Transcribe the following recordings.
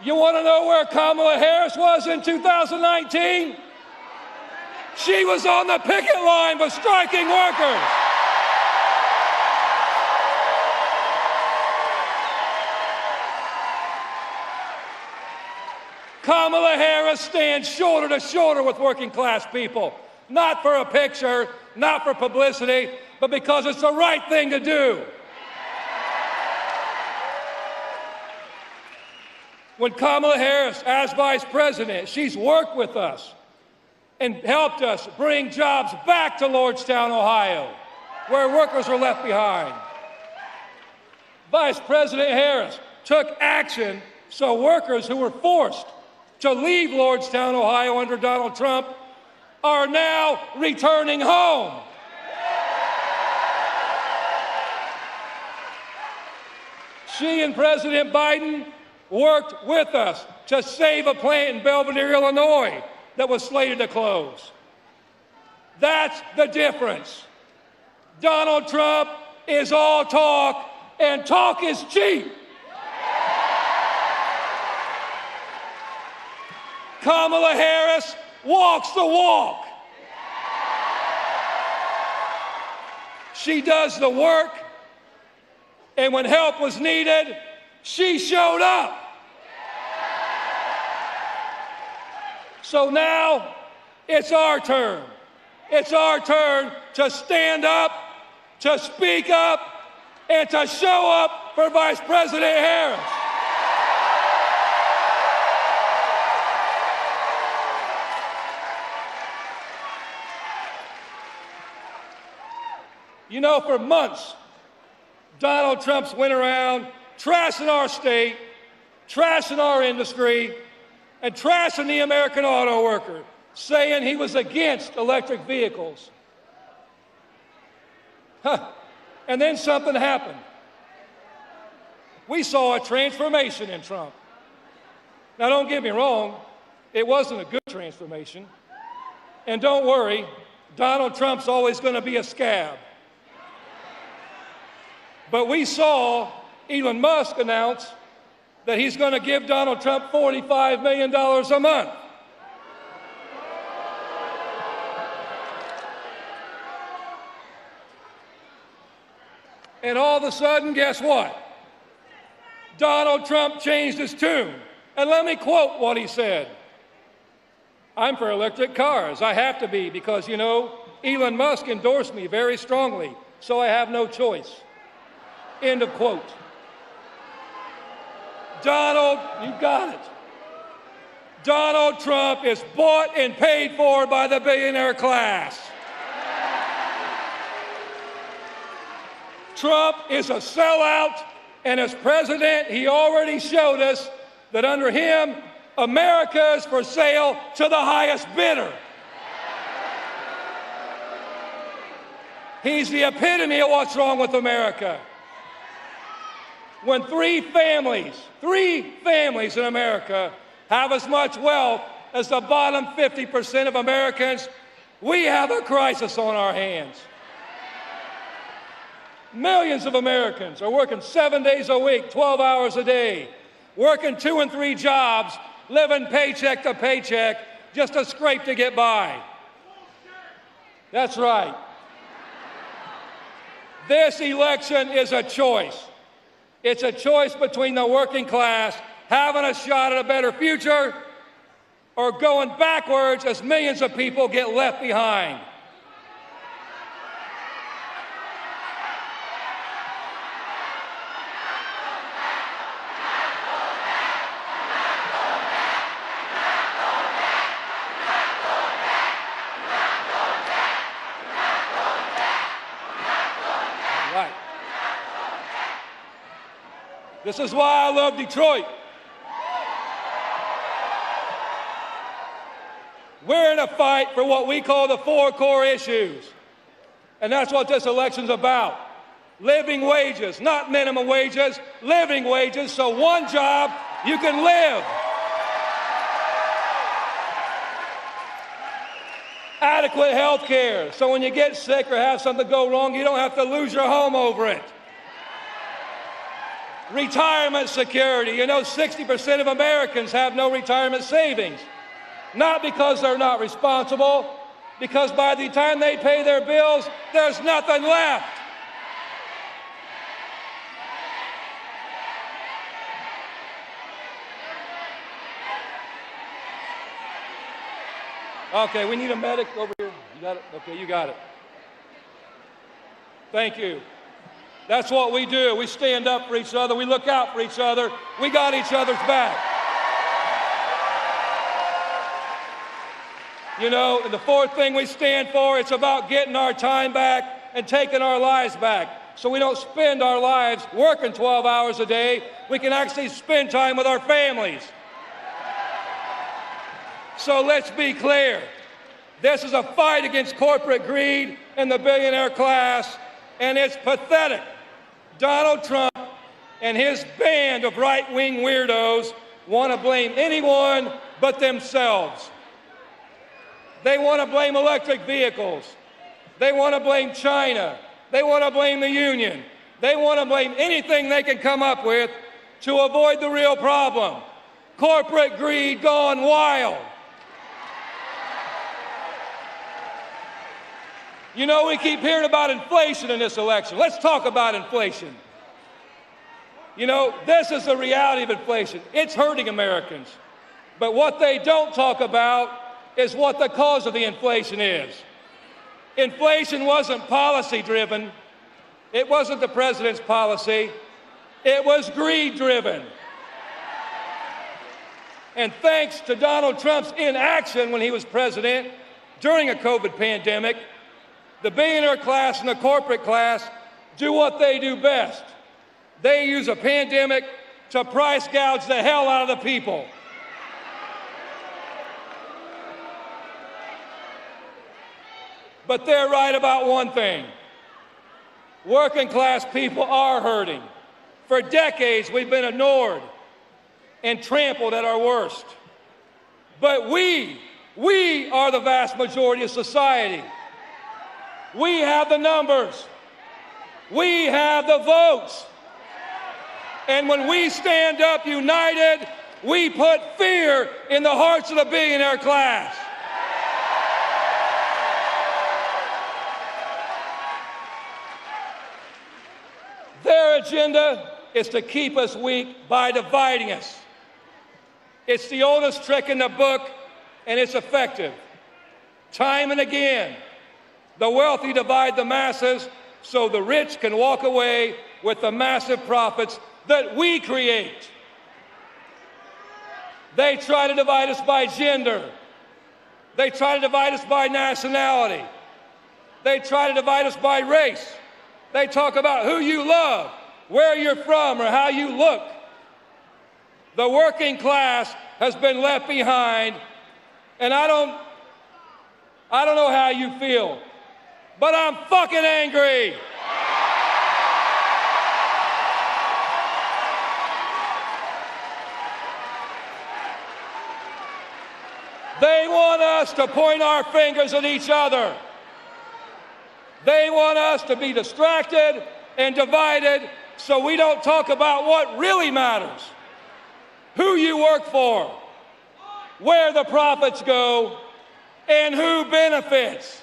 You want to know where Kamala Harris was in 2019? She was on the picket line with striking workers. Kamala Harris stands shoulder to shoulder with working class people, not for a picture, not for publicity, but because it's the right thing to do. When Kamala Harris, as vice president, she's worked with us and helped us bring jobs back to Lordstown, Ohio, where workers were left behind. Vice President Harris took action so workers who were forced to leave Lordstown, Ohio under Donald Trump are now returning home. She and President Biden worked with us to save a plant in Belvedere, Illinois that was slated to close. That's the difference. Donald Trump is all talk, and talk is cheap. Kamala Harris walks the walk. She does the work, and when help was needed, she showed up. So now it's our turn. It's our turn to stand up, to speak up, and to show up for Vice President Harris. You know, for months, Donald Trump's went around trashing our state, trashing our industry, and trashing the American auto worker, saying he was against electric vehicles. And then something happened. We saw a transformation in Trump. Now, don't get me wrong, it wasn't a good transformation. And don't worry, Donald Trump's always going to be a scab. But we saw Elon Musk announce that he's going to give Donald Trump $45 million a month. And all of a sudden, guess what? Donald Trump changed his tune. And let me quote what he said. I'm for electric cars. I have to be because, you know, Elon Musk endorsed me very strongly, so I have no choice. End of quote. Donald, you got it. Donald Trump is bought and paid for by the billionaire class. Trump is a sellout, and as president, he already showed us that under him, America is for sale to the highest bidder. He's the epitome of what's wrong with America. When three families in America have as much wealth as the bottom 50% of Americans, we have a crisis on our hands. Millions of Americans are working 7 days a week, 12 hours a day, working 2 and 3 jobs, living paycheck to paycheck, just to scrape to get by. That's right. This election is a choice. It's a choice between the working class having a shot at a better future or going backwards as millions of people get left behind. This is why I love Detroit. We're in a fight for what we call the 4 core issues. And that's what this election's about. Living wages, not minimum wages, living wages, so one job you can live. Adequate health care, so when you get sick or have something go wrong, you don't have to lose your home over it. Retirement security. You know, 60% of Americans have no retirement savings. Not because they're not responsible, because by the time they pay their bills, there's nothing left. Okay, we need a medic over here. You got it? Okay, you got it. Thank you. That's what we do. We stand up for each other. We look out for each other. We got each other's back. You know, and the fourth thing we stand for, it's about getting our time back and taking our lives back. So we don't spend our lives working 12 hours a day. We can actually spend time with our families. So let's be clear. This is a fight against corporate greed and the billionaire class, and it's pathetic. Donald Trump and his band of right-wing weirdos want to blame anyone but themselves. They want to blame electric vehicles. They want to blame China. They want to blame the union. They want to blame anything they can come up with to avoid the real problem. Corporate greed gone wild. You know, we keep hearing about inflation in this election. Let's talk about inflation. You know, this is the reality of inflation. It's hurting Americans. But what they don't talk about is what the cause of the inflation is. Inflation wasn't policy-driven. It wasn't the president's policy. It was greed-driven. And thanks to Donald Trump's inaction when he was president during a COVID pandemic, the billionaire class and the corporate class do what they do best. They use a pandemic to price gouge the hell out of the people. But they're right about one thing. Working class people are hurting. For decades, we've been ignored and trampled at our worst. But we are the vast majority of society. We have the numbers. We have the votes. And when we stand up united, we put fear in the hearts of the billionaire class. Their agenda is to keep us weak by dividing us. It's the oldest trick in the book, and it's effective. Time and again, the wealthy divide the masses so the rich can walk away with the massive profits that we create. They try to divide us by gender. They try to divide us by nationality. They try to divide us by race. They talk about who you love, where you're from, or how you look. The working class has been left behind, and I don't know how you feel, but I'm fucking angry. They want us to point our fingers at each other. They want us to be distracted and divided so we don't talk about what really matters. Who you work for, where the profits go, and who benefits.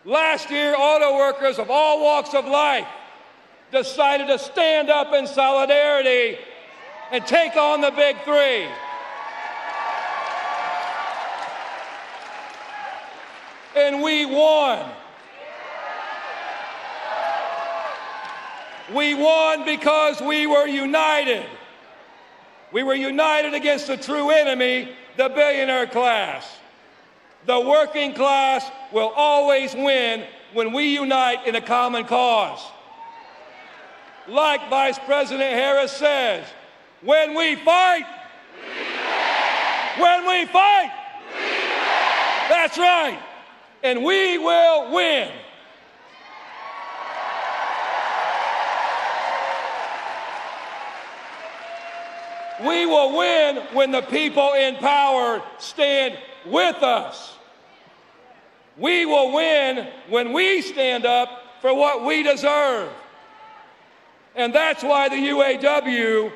Last year, auto workers of all walks of life decided to stand up in solidarity and take on the big three. And we won. We won because we were united. We were united against the true enemy, the billionaire class. The working class will always win when we unite in a common cause. Like Vice President Harris says, when we fight, when we fight, that's right, and we will win. We will win when the people in power stand with us. We will win when we stand up for what we deserve. And that's why the UAW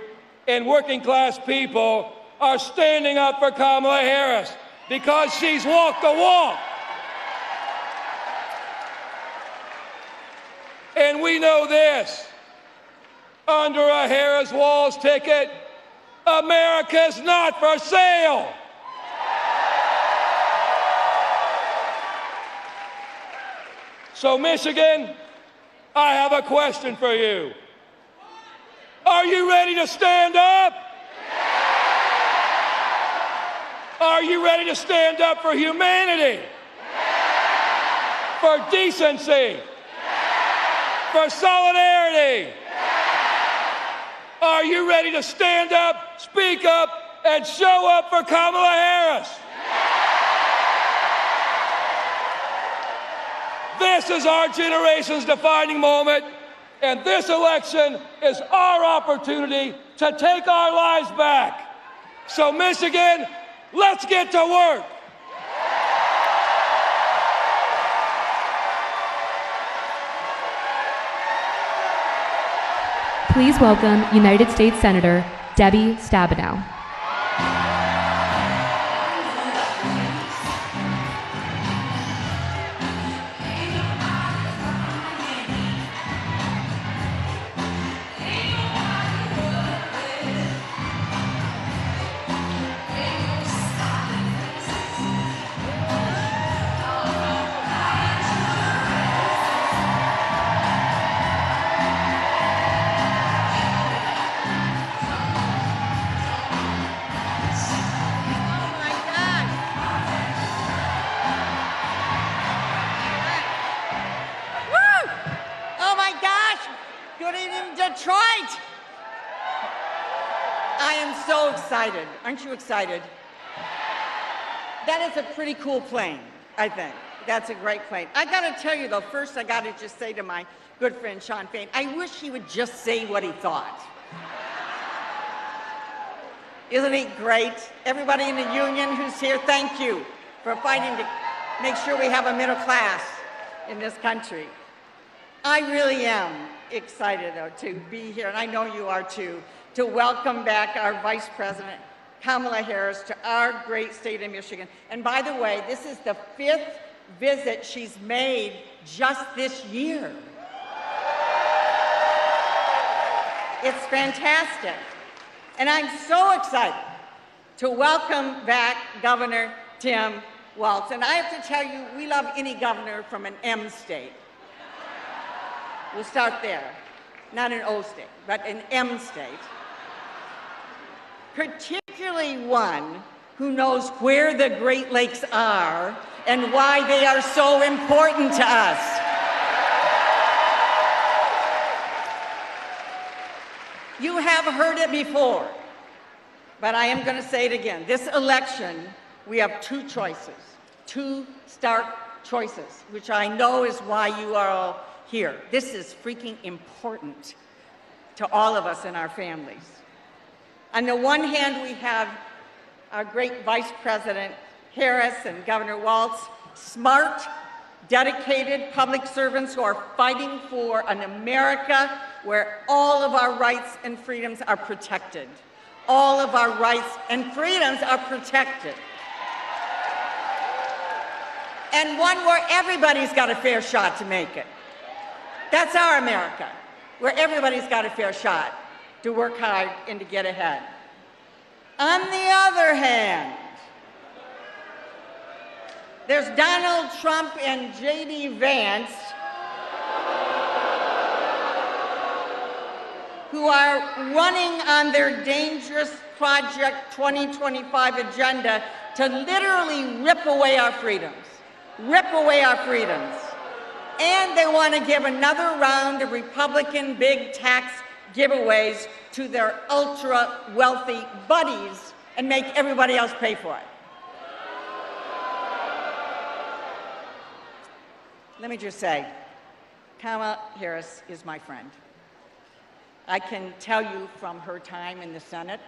and working class people are standing up for Kamala Harris, because she's walked the walk. And we know this, under a Harris-Walz ticket, America's not for sale. So Michigan, I have a question for you. Are you ready to stand up? Are you ready to stand up for humanity? For decency? For solidarity? Are you ready to stand up, speak up, and show up for Kamala Harris? This is our generation's defining moment, and this election is our opportunity to take our lives back. So Michigan, let's get to work. Please welcome United States Senator Debbie Stabenow. Detroit! I am so excited. Aren't you excited? That is a pretty cool plane, I think. That's a great plane. I gotta tell you though, first I gotta just say to my good friend Sean Fain, I wish he would just say what he thought. Isn't he great? Everybody in the union who's here, thank you for fighting to make sure we have a middle class in this country. I really am excited, though, to be here, and I know you are too, to welcome back our Vice President, Kamala Harris, to our great state of Michigan. And by the way, this is the 5th visit she's made just this year. It's fantastic. And I'm so excited to welcome back Governor Tim Walz. And I have to tell you, we love any governor from an M state. We'll start there. Not an O state, but an M state. Particularly one who knows where the Great Lakes are and why they are so important to us. You have heard it before, but I am going to say it again. This election, we have two choices, two stark choices, which I know is why you are all here. This is freaking important to all of us and our families. On the one hand, we have our great Vice President Harris and Governor Walz, smart, dedicated public servants who are fighting for an America where all of our rights and freedoms are protected. All of our rights and freedoms are protected. And one where everybody's got a fair shot to make it. That's our America, where everybody's got a fair shot to work hard and to get ahead. On the other hand, there's Donald Trump and J.D. Vance, who are running on their dangerous Project 2025 agenda to literally rip away our freedoms. Rip away our freedoms. And they want to give another round of Republican big tax giveaways to their ultra-wealthy buddies and make everybody else pay for it. Let me just say, Kamala Harris is my friend. I can tell you from her time in the Senate,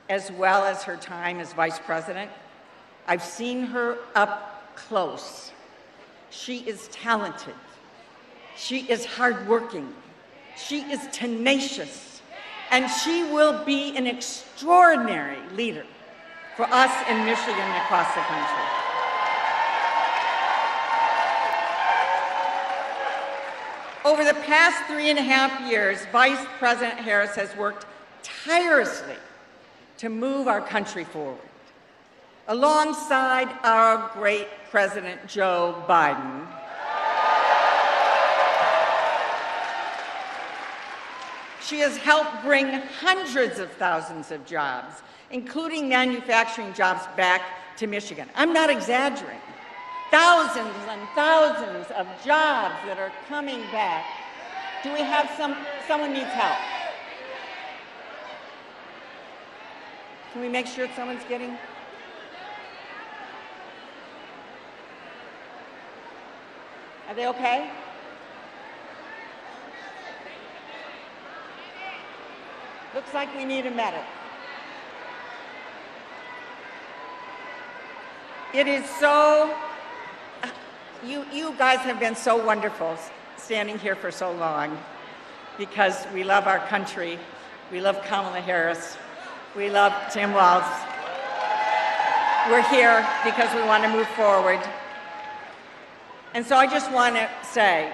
as well as her time as Vice President, I've seen her up close. She is talented. She is hardworking. She is tenacious, and she will be an extraordinary leader for us in Michigan and across the country. Over the past 3.5 years, Vice President Harris has worked tirelessly to move our country forward. Alongside our great President Joe Biden, she has helped bring hundreds of thousands of jobs, including manufacturing jobs, back to Michigan. I'm not exaggerating. Thousands and thousands of jobs that are coming back. Do we have someone needs help? Can we make sure someone's getting? Are they okay? Looks like we need a medic. It is so, you guys have been so wonderful standing here for so long, because we love our country. We love Kamala Harris. We love Tim Walz. We're here because we want to move forward. And so I just want to say,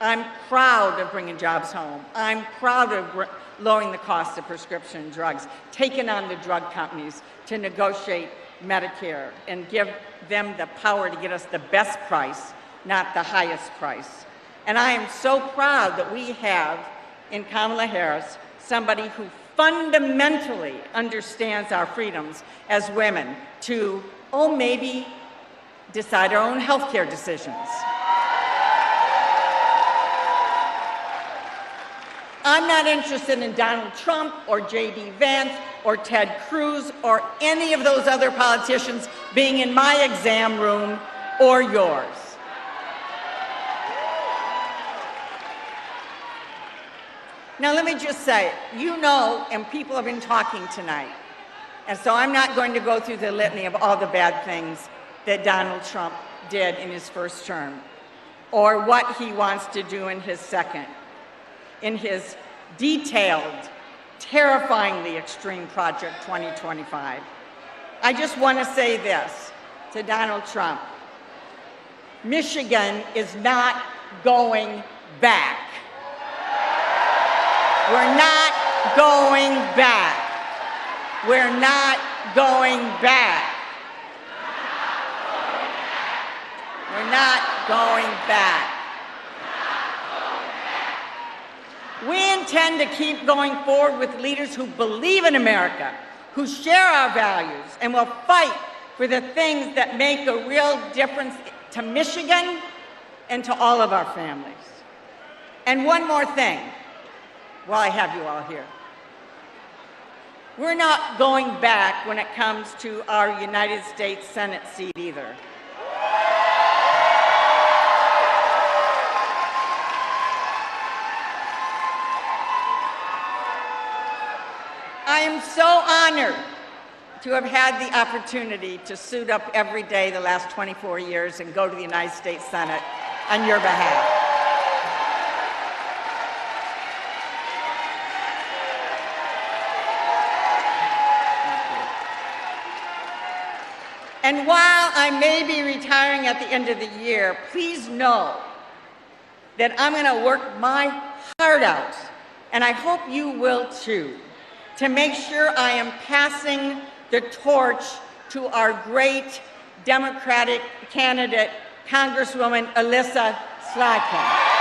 I'm proud of bringing jobs home. I'm proud of lowering the cost of prescription drugs, taking on the drug companies to negotiate Medicare and give them the power to get us the best price, not the highest price. And I am so proud that we have in Kamala Harris somebody who fundamentally understands our freedoms as women to, maybe decide our own health care decisions. I'm not interested in Donald Trump or J.D. Vance or Ted Cruz or any of those other politicians being in my exam room or yours. Now let me just say, and people have been talking tonight, and so I'm not going to go through the litany of all the bad things that Donald Trump did in his first term, or what he wants to do in his second, in his detailed, terrifyingly extreme Project 2025. I just want to say this to Donald Trump. Michigan is not going back. We're not going back. We're not going back. We're not going back. We intend to keep going forward with leaders who believe in America, who share our values, and will fight for the things that make a real difference to Michigan and to all of our families. And one more thing, while I have you all here. We're not going back when it comes to our United States Senate seat either. I am so honored to have had the opportunity to suit up every day the last 24 years and go to the United States Senate on your behalf. And while I may be retiring at the end of the year, please know that I'm going to work my heart out, and I hope you will too, to make sure I am passing the torch to our great Democratic candidate, Congresswoman Elissa Slotkin.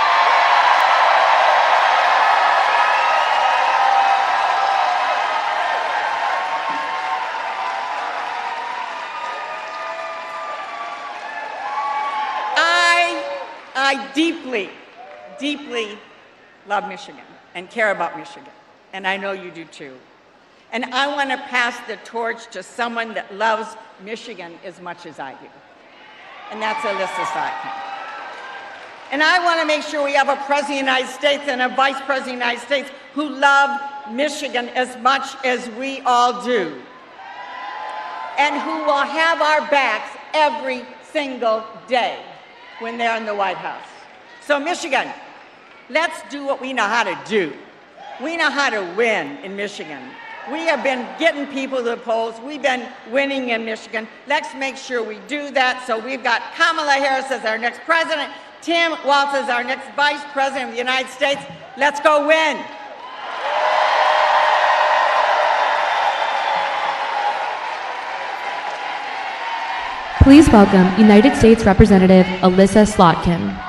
I deeply, deeply love Michigan and care about Michigan, and I know you do too. And I want to pass the torch to someone that loves Michigan as much as I do, and that's Elissa Slotkin. And I want to make sure we have a President of the United States and a Vice President of the United States who love Michigan as much as we all do, and who will have our backs every single day when they're in the White House. So Michigan, Let's do what we know how to do. We know how to win in Michigan. We have been getting people to the polls. We've been winning in Michigan. Let's make sure we do that. So we've got Kamala Harris as our next president, Tim Walz as our next vice president of the United States. Let's go win. Please welcome United States Representative Alyssa Slotkin.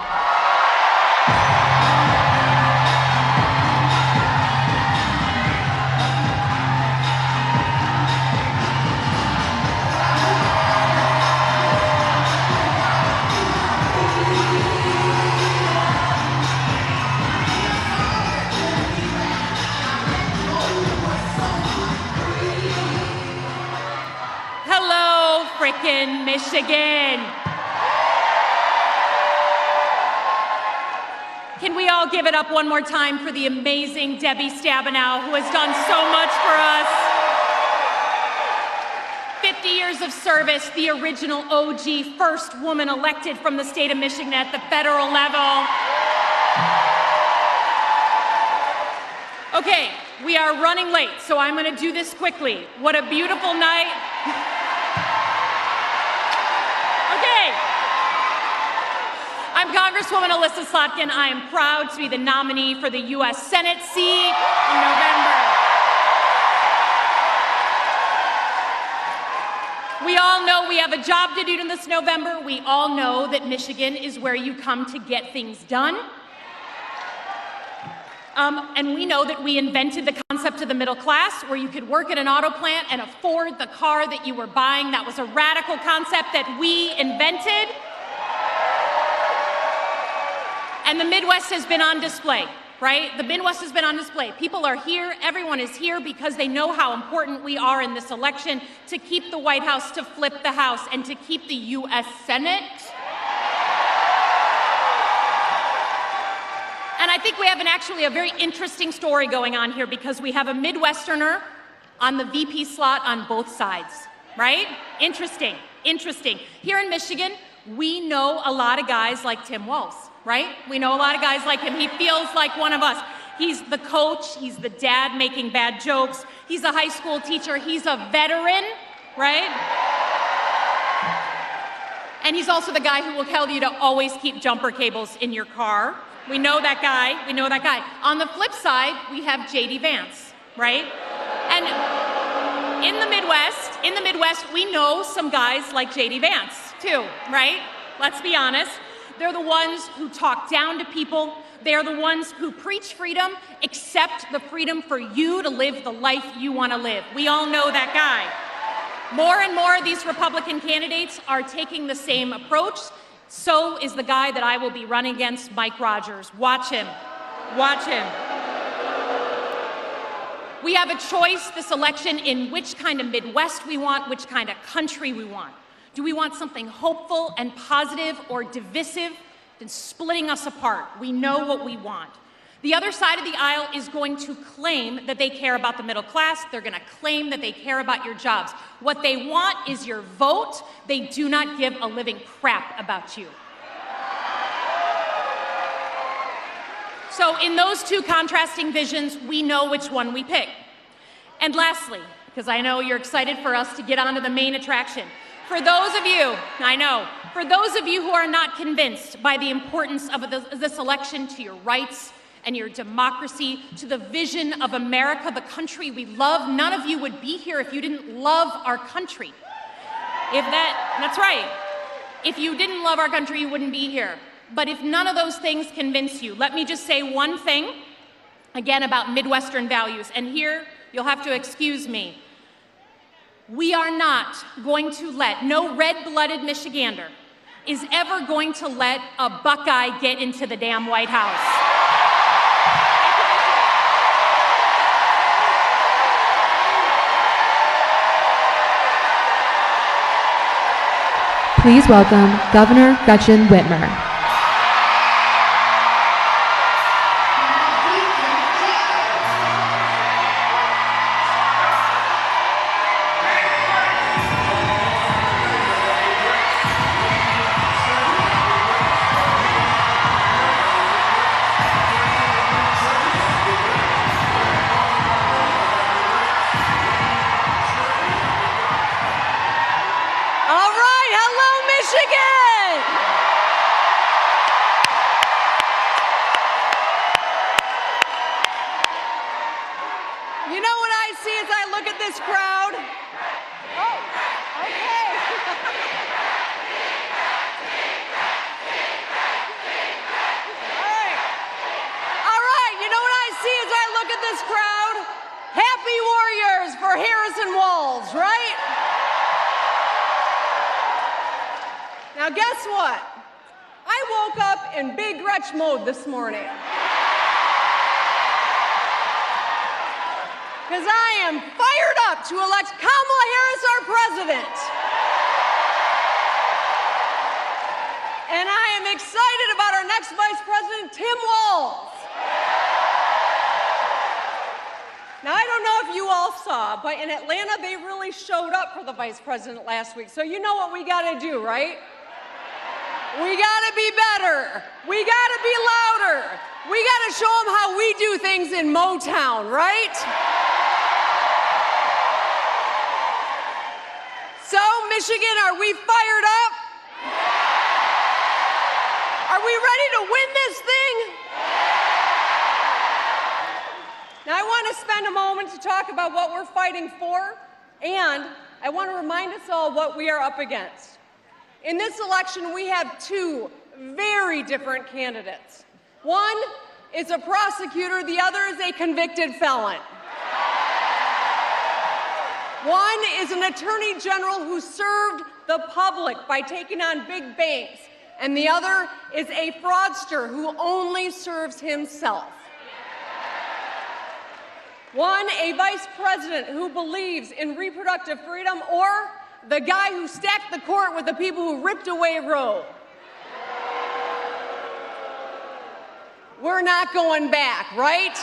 Frickin' Michigan. Can we all give it up one more time for the amazing Debbie Stabenow, who has done so much for us? 50 years of service, the original OG, first woman elected from the state of Michigan at the federal level. Okay, we are running late, so I'm gonna do this quickly. What a beautiful night. I'm Congresswoman Alyssa Slotkin. I am proud to be the nominee for the U.S. Senate seat in November. We all know we have a job to do this November. We all know that Michigan is where you come to get things done. And we know that we invented the concept of the middle class, where you could work at an auto plant and afford the car that you were buying. That was a radical concept that we invented. And the Midwest has been on display, right? The Midwest has been on display. People are here, everyone is here because they know how important we are in this election to keep the White House, to flip the House, and to keep the U.S. Senate. And I think we have actually a very interesting story going on here because we have a Midwesterner on the VP slot on both sides, right? Interesting. Here in Michigan, we know a lot of guys like Tim Walz. Right? We know a lot of guys like him. He feels like one of us. He's the coach. He's the dad making bad jokes. He's a high school teacher. He's a veteran, right? And he's also the guy who will tell you to always keep jumper cables in your car. We know that guy. On the flip side, we have J.D. Vance, right? And in the Midwest, we know some guys like J.D. Vance, too, right? Let's be honest. They're the ones who talk down to people. They're the ones who preach freedom, except the freedom for you to live the life you want to live. We all know that guy. More and more of these Republican candidates are taking the same approach. So is the guy that I will be running against, Mike Rogers. Watch him. We have a choice this election in which kind of Midwest we want, which kind of country we want. Do we want something hopeful and positive or divisive and splitting us apart? We know what we want. The other side of the aisle is going to claim that they care about the middle class. They're going to claim that they care about your jobs. What they want is your vote. They do not give a living crap about you. So in those two contrasting visions, we know which one we pick. And lastly, because I know you're excited for us to get onto the main attraction, for those of you who are not convinced by the importance of this election to your rights and your democracy, to the vision of America, the country we love, none of you would be here if you didn't love our country. That's right. If you didn't love our country, you wouldn't be here. But if none of those things convince you, let me just say one thing, again, about Midwestern values. And here, you'll have to excuse me. We are not going to let, no red-blooded Michigander is ever going to let a Buckeye get into the damn White House. Please welcome Governor Gretchen Whitmer. see as I look at this crowd? Oh, okay. All right, you know what I see as I look at this crowd? Happy warriors for Harris-Walz, right? Now guess what? I woke up in big Gretsch mode this morning. Because I am fired up to elect Kamala Harris our president. And I am excited about our next vice president, Tim Walz. Now, I don't know if you all saw, but in Atlanta, they really showed up for the vice president last week. So you know what we got to do, right? We got to be better. We got to be louder. We got to show them how we do things in Motown, right? So, Michigan, are we fired up? Are we ready to win this thing? Now, I want to spend a moment to talk about what we're fighting for, and I want to remind us all what we are up against. In this election, we have two very different candidates. One is a prosecutor, the other is a convicted felon. One is an attorney general who served the public by taking on big banks, and the other is a fraudster who only serves himself. One, a vice president who believes in reproductive freedom, or the guy who stacked the court with the people who ripped away Roe. We're not going back, right?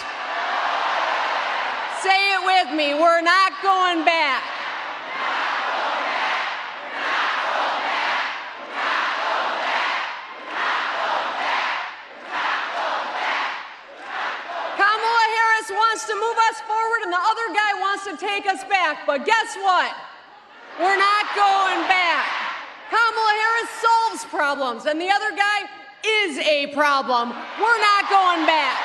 Say it with me, we're not going back. Kamala Harris wants to move us forward and the other guy wants to take us back, but guess what? We're not going back. Kamala Harris solves problems, and the other guy is a problem. We're not going back.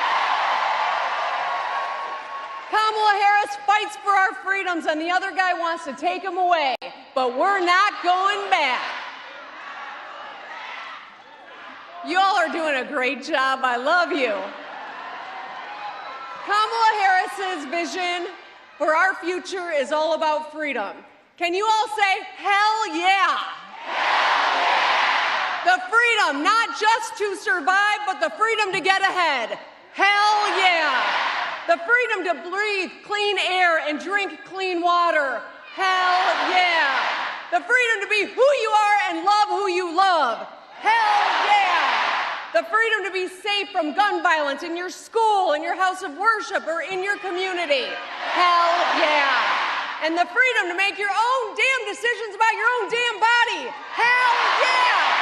Kamala Harris fights for our freedoms, and the other guy wants to take them away, but we're not going back. You all are doing a great job. I love you. Kamala Harris's vision for our future is all about freedom. Can you all say, hell yeah? Hell yeah! The freedom, not just to survive, but the freedom to get ahead. Hell yeah! The freedom to breathe clean air and drink clean water. Hell yeah! The freedom to be who you are and love who you love. Hell yeah! The freedom to be safe from gun violence in your school, in your house of worship, or in your community. Hell yeah! And the freedom to make your own damn decisions about your own damn body. Hell yeah!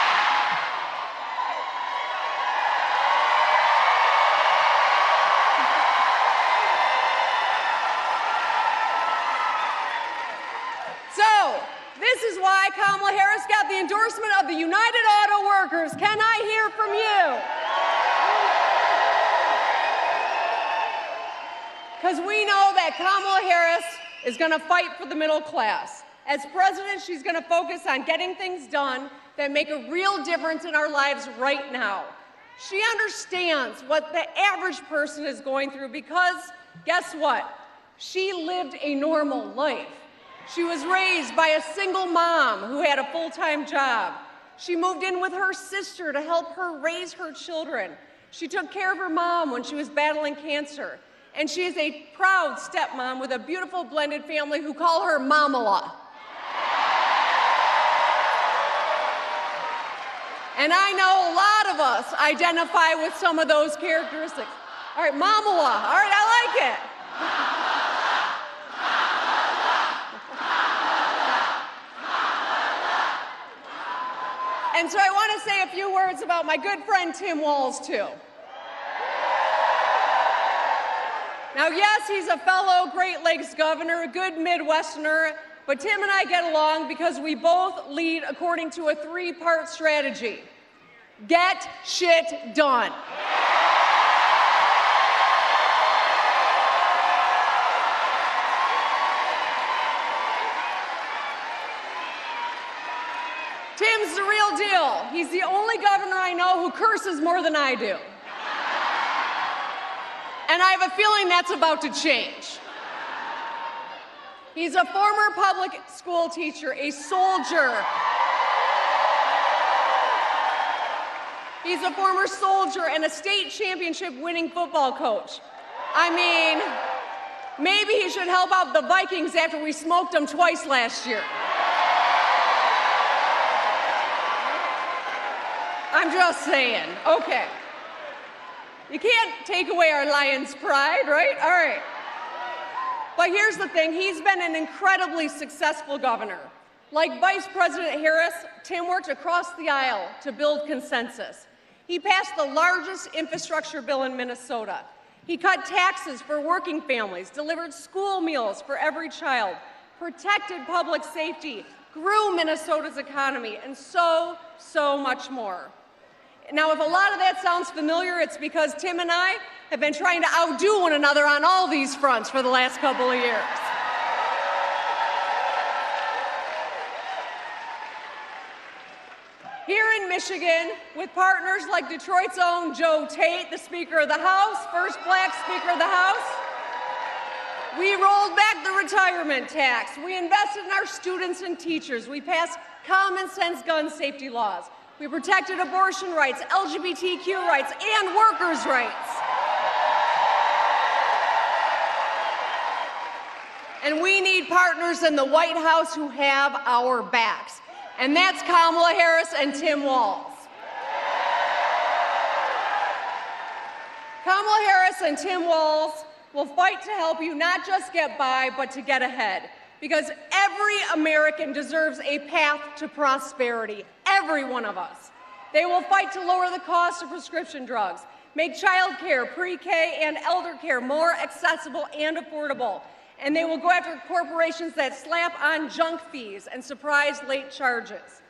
So, this is why Kamala Harris got the endorsement of the United Auto Workers. Can I hear from you? Because we know that Kamala Harris is going to fight for the middle class. As president, she's going to focus on getting things done that make a real difference in our lives right now. She understands what the average person is going through because, guess what? She lived a normal life. She was raised by a single mom who had a full-time job. She moved in with her sister to help her raise her children. She took care of her mom when she was battling cancer. And she is a proud stepmom with a beautiful blended family who call her Kamala. And I know a lot of us identify with some of those characteristics. All right, Kamala. All right, I like it. And so I want to say a few words about my good friend Tim Walz, too. Now, yes, he's a fellow Great Lakes governor, a good Midwesterner, but Tim and I get along because we both lead according to a three-part strategy. Get shit done. he's the only governor I know who curses more than I do. And I have a feeling that's about to change. He's a former public school teacher, a soldier. He's a former soldier and a state championship winning football coach. I mean, maybe he should help out the Vikings after we smoked them twice last year. I'm just saying. Okay. You can't take away our Lions' pride, right? All right. But here's the thing. He's been an incredibly successful governor. Like Vice President Harris, Tim worked across the aisle to build consensus. He passed the largest infrastructure bill in Minnesota. He cut taxes for working families, delivered school meals for every child, protected public safety, grew Minnesota's economy, and so much more. Now, if a lot of that sounds familiar, it's because Tim and I have been trying to outdo one another on all these fronts for the last couple of years. Here in Michigan, with partners like Detroit's own Joe Tate, the Speaker of the House, first Black Speaker of the House, we rolled back the retirement tax. We invested in our students and teachers. We passed common sense gun safety laws. We protected abortion rights, LGBTQ rights, and workers' rights. And we need partners in the White House who have our backs. And that's Kamala Harris and Tim Walz. Kamala Harris and Tim Walz will fight to help you not just get by, but to get ahead. Because every American deserves a path to prosperity, every one of us. They will fight to lower the cost of prescription drugs, make child care, pre-K, and elder care more accessible and affordable. And they will go after corporations that slap on junk fees and surprise late charges.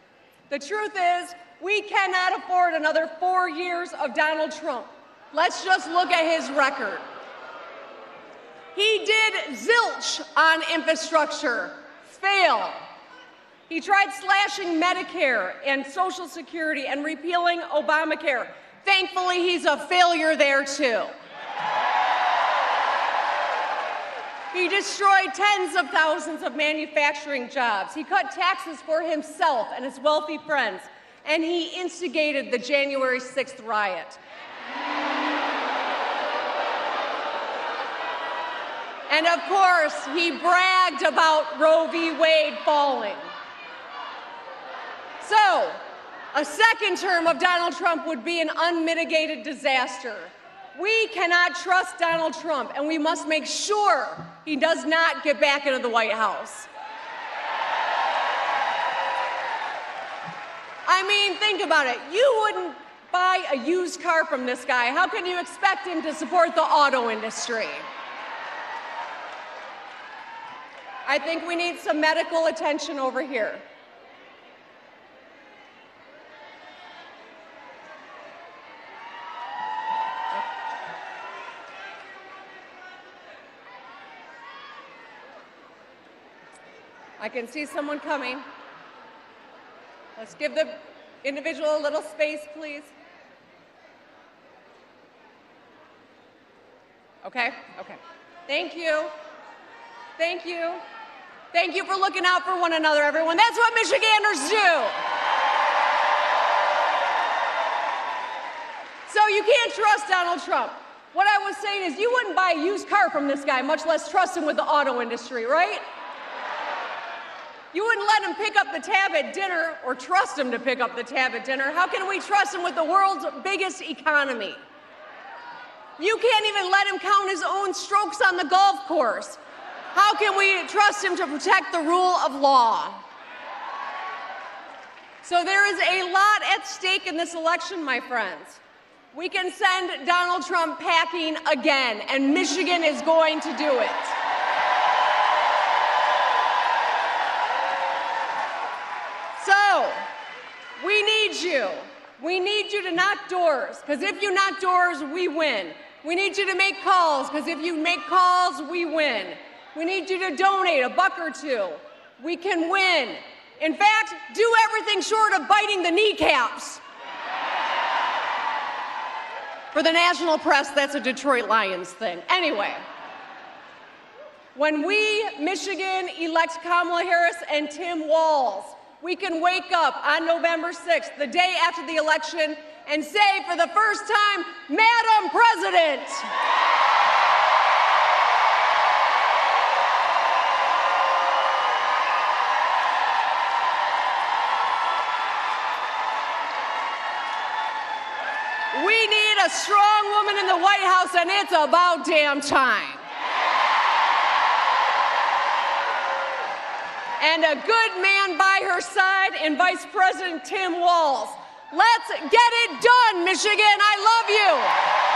The truth is, we cannot afford another 4 years of Donald Trump. Let's just look at his record. He did zilch on infrastructure, fail. He tried slashing Medicare and Social Security and repealing Obamacare. Thankfully, he's a failure there too. He destroyed tens of thousands of manufacturing jobs. He cut taxes for himself and his wealthy friends, and he instigated the January 6th riot. And of course, he bragged about Roe v. Wade falling. So, a second term of Donald Trump would be an unmitigated disaster. We cannot trust Donald Trump, and we must make sure he does not get back into the White House. I mean, think about it. You wouldn't buy a used car from this guy. How can you expect him to support the auto industry? I think we need some medical attention over here. I can see someone coming. Let's give the individual a little space, please. Okay, okay. Thank you. Thank you. Thank you for looking out for one another, everyone. That's what Michiganders do. So you can't trust Donald Trump. What I was saying is you wouldn't buy a used car from this guy, much less trust him with the auto industry, right? You wouldn't let him pick up the tab at dinner or trust him to pick up the tab at dinner. How can we trust him with the world's biggest economy? You can't even let him count his own strokes on the golf course. How can we trust him to protect the rule of law? So there is a lot at stake in this election, my friends. We can send Donald Trump packing again, and Michigan is going to do it. So, we need you. We need you to knock doors, because if you knock doors, we win. We need you to make calls, because if you make calls, we win. We need you to donate $1 or $2. We can win. In fact, do everything short of biting the kneecaps. For the national press, that's a Detroit Lions thing. Anyway, when we, Michigan, elect Kamala Harris and Tim Walz, we can wake up on November 6th, the day after the election, and say for the first time, Madam President. We need a strong woman in the White House, and it's about damn time. And a good man by her side in Vice President Tim Walz. Let's get it done, Michigan. I love you.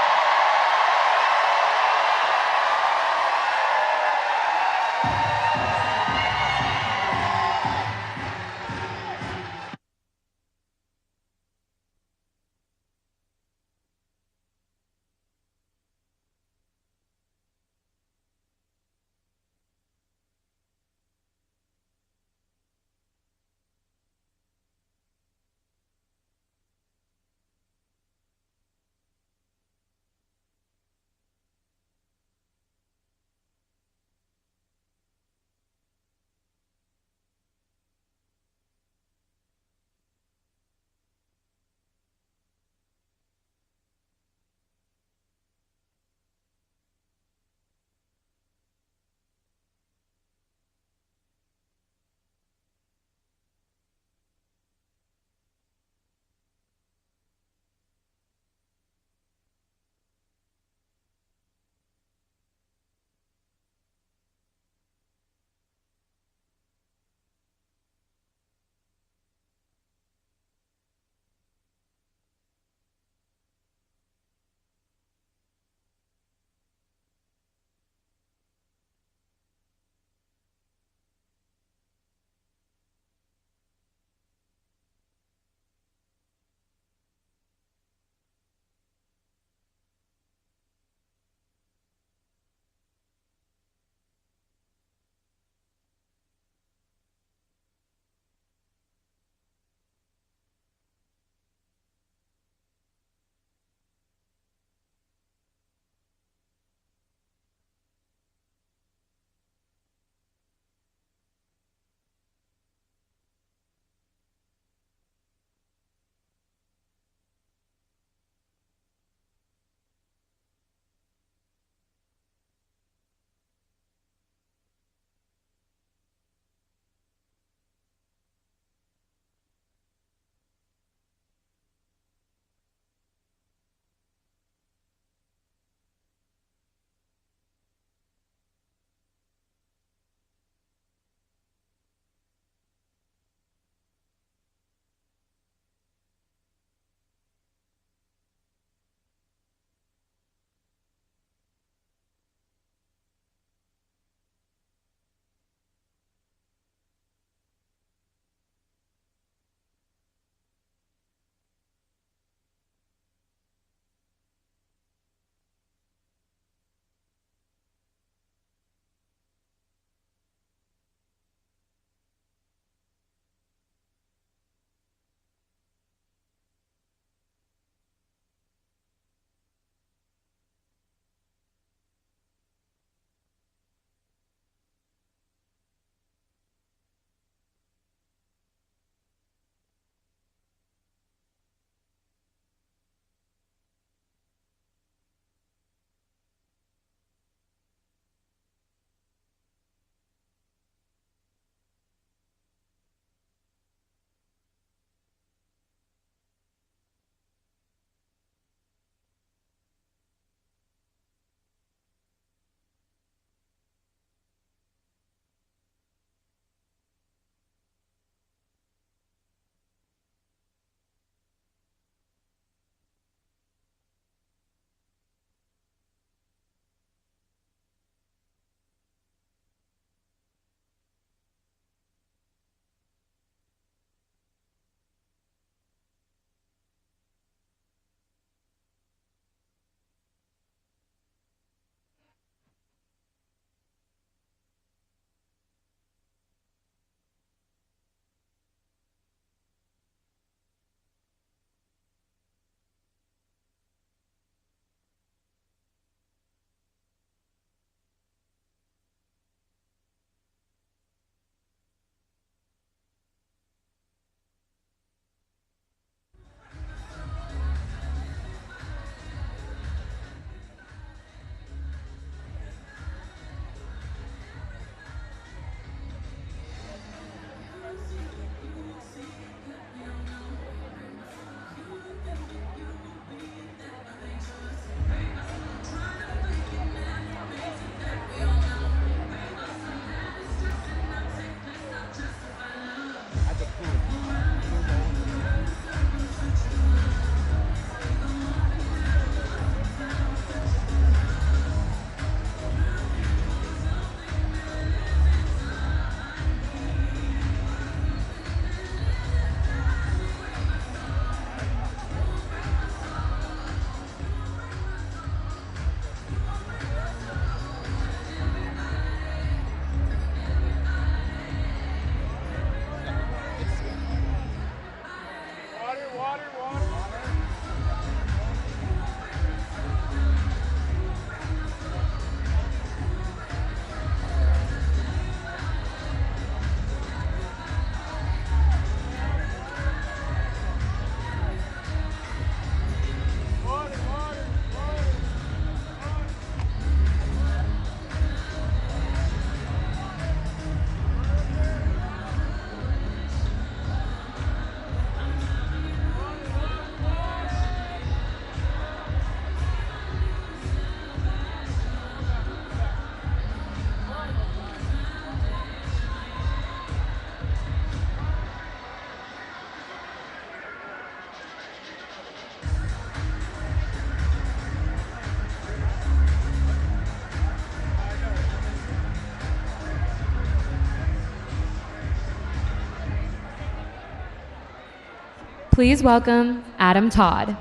Please welcome Adam Todd.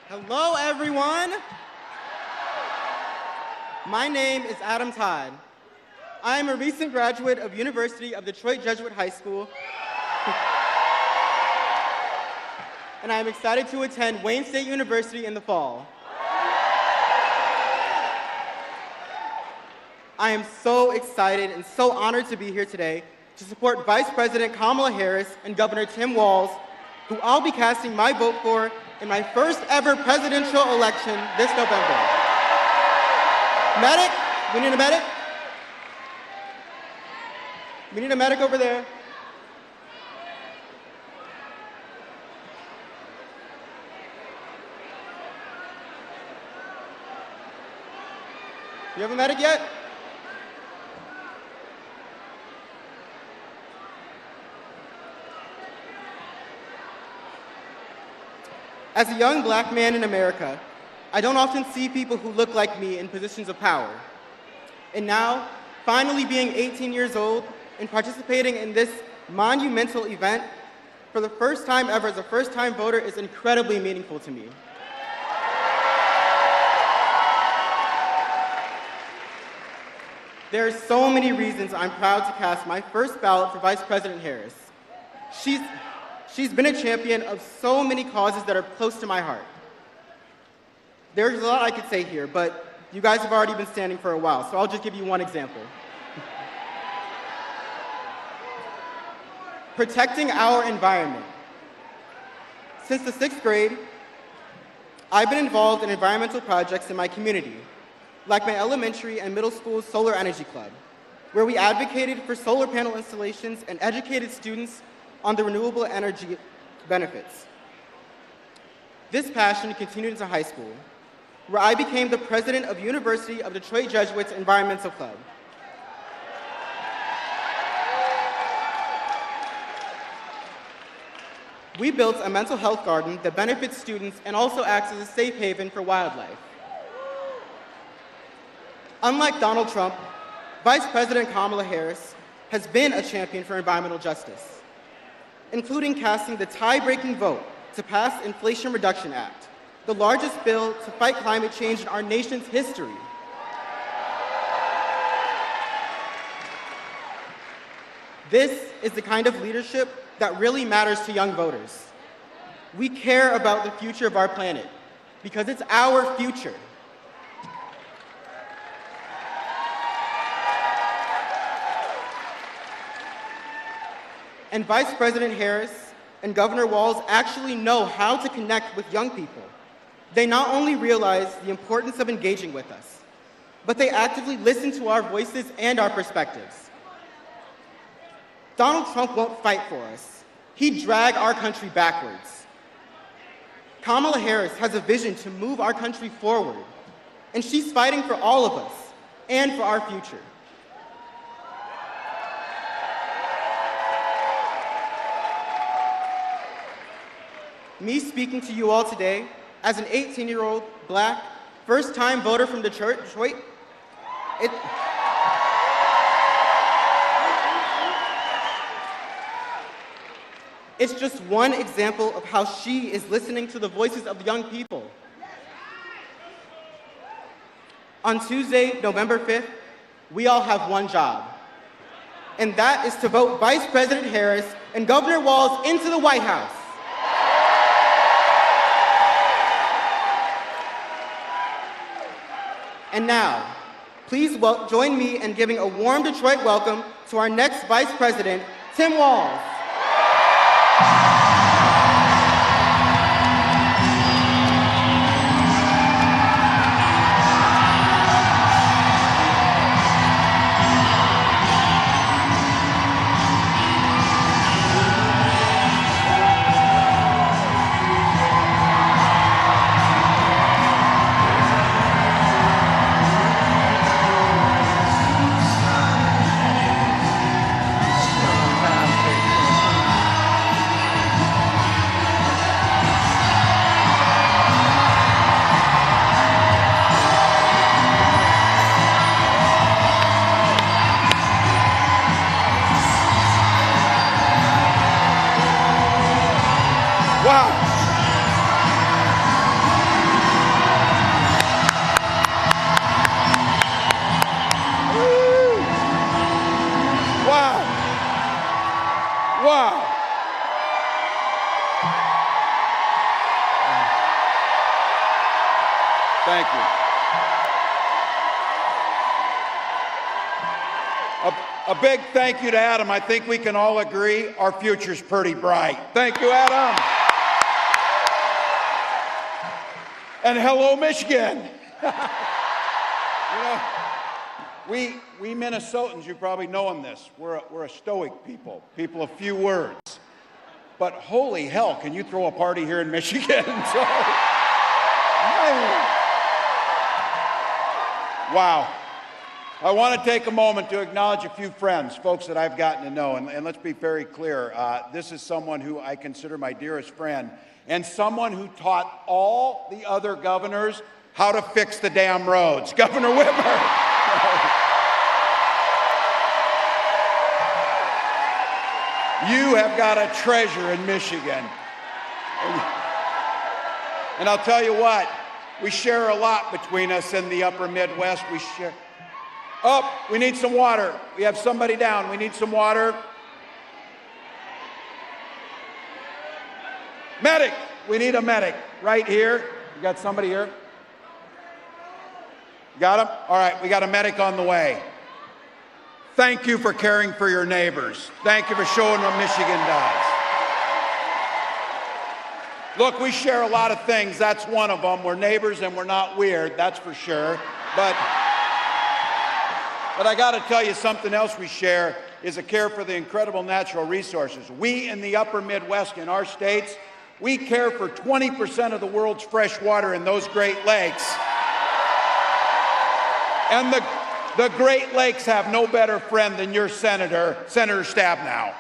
Hello, everyone. My name is Adam Todd. I am a recent graduate of University of Detroit Jesuit High School, and I am excited to attend Wayne State University in the fall. I am so excited and so honored to be here today to support Vice President Kamala Harris and Governor Tim Walz, who I'll be casting my vote for in my first ever presidential election this November. Medic, we need a medic. We need a medic over there. You have a medic yet? As a young black man in America, I don't often see people who look like me in positions of power. And now, finally being 18 years old and participating in this monumental event for the first time ever as a first-time voter is incredibly meaningful to me. There are so many reasons I'm proud to cast my first ballot for Vice President Harris. She's been a champion of so many causes that are close to my heart. There's a lot I could say here, but you guys have already been standing for a while, so I'll just give you one example. Protecting our environment. Since the 6th grade, I've been involved in environmental projects in my community, like my elementary and middle school's solar energy club, where we advocated for solar panel installations and educated students on the renewable energy benefits. This passion continued into high school, where I became the president of University of Detroit Jesuit's Environmental Club. We built a mental health garden that benefits students and also acts as a safe haven for wildlife. Unlike Donald Trump, Vice President Kamala Harris has been a champion for environmental justice, including casting the tie-breaking vote to pass the Inflation Reduction Act, the largest bill to fight climate change in our nation's history. This is the kind of leadership that really matters to young voters. We care about the future of our planet because it's our future. And Vice President Harris and Governor Walz actually know how to connect with young people. They not only realize the importance of engaging with us, but they actively listen to our voices and our perspectives. Donald Trump won't fight for us. He'd drag our country backwards. Kamala Harris has a vision to move our country forward, and she's fighting for all of us and for our future. Me speaking to you all today as an 18-year-old black first-time voter from Detroit, it's just one example of how she is listening to the voices of young people. On Tuesday, November 5th, we all have one job, and that is to vote Vice President Harris and Governor Walz into the White House. And now, please join me in giving a warm Detroit welcome to our next Vice President, Tim Walz. Thank you. A big thank you to Adam. I think we can all agree our future's pretty bright. Thank you, Adam. And hello, Michigan. We Minnesotans, you probably know this, we're a stoic people of few words. But holy hell, can you throw a party here in Michigan? Wow. I want to take a moment to acknowledge a few friends, folks that I've gotten to know, and let's be very clear. This is someone who I consider my dearest friend, and someone who taught all the other governors how to fix the damn roads, Governor Whitmer. You have got a treasure in Michigan. And I'll tell you what, we share a lot between us in the upper Midwest. We share. Oh, we need some water. We have somebody down. We need some water. Medic. We need a medic right here. You got somebody here? Got him? All right, we got a medic on the way. Thank you for caring for your neighbors. Thank you for showing what Michigan does. Look, we share a lot of things. That's one of them. We're neighbors and we're not weird, that's for sure. But I got to tell you, something else we share is a care for the incredible natural resources. We in the upper Midwest, in our states, we care for 20% of the world's fresh water in those Great Lakes. And the Great Lakes have no better friend than your Senator Stabenow.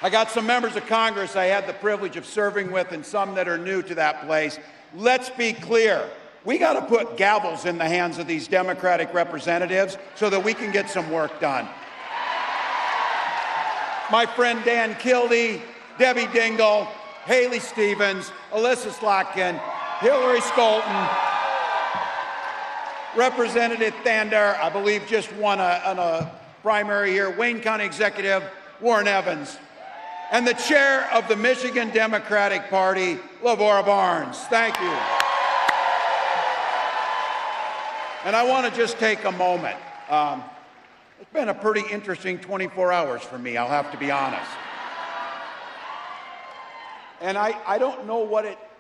I got some members of Congress I had the privilege of serving with and some that are new to that place. Let's be clear. We got to put gavels in the hands of these Democratic representatives so that we can get some work done. My friend Dan Kildee, Debbie Dingell, Haley Stevens, Alyssa Slotkin, Hillary Scholten, Representative Thander, I believe just won a primary here, Wayne County Executive Warren Evans, and the chair of the Michigan Democratic Party, Lavora Barnes. Thank you. And I want to just take a moment. It's been a pretty interesting 24 hours for me, I'll have to be honest. And I don't know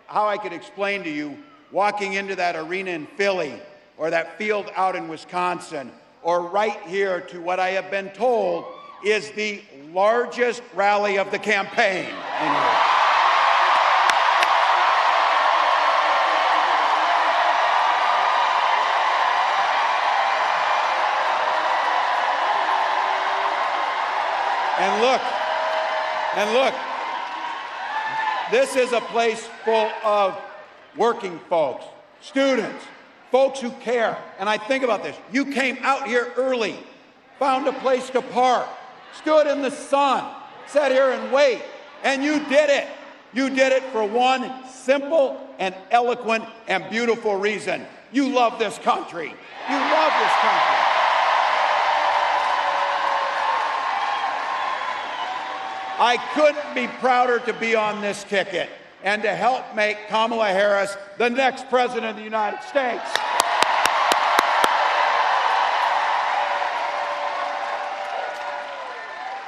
how I could explain to you walking into that arena in Philly or that field out in Wisconsin or right here to what I have been told is the largest rally of the campaign in here. And look, this is a place full of working folks, students, folks who care. And I think about this. You came out here early, found a place to park, stood in the sun, sat here and wait, and you did it. You did it for one simple and eloquent and beautiful reason. You love this country. You love this country. I couldn't be prouder to be on this ticket and to help make Kamala Harris the next president of the United States.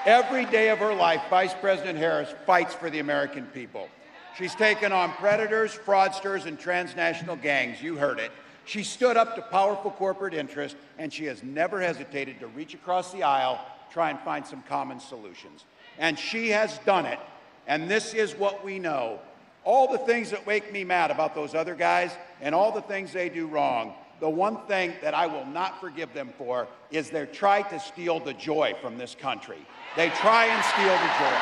Every day of her life, Vice President Harris fights for the American people. She's taken on predators, fraudsters, and transnational gangs. You heard it. She stood up to powerful corporate interests, and she has never hesitated to reach across the aisle, try and find some common solutions. And she has done it, and this is what we know. All the things that make me mad about those other guys and all the things they do wrong, the one thing that I will not forgive them for is they try to steal the joy from this country. They try and steal the joy.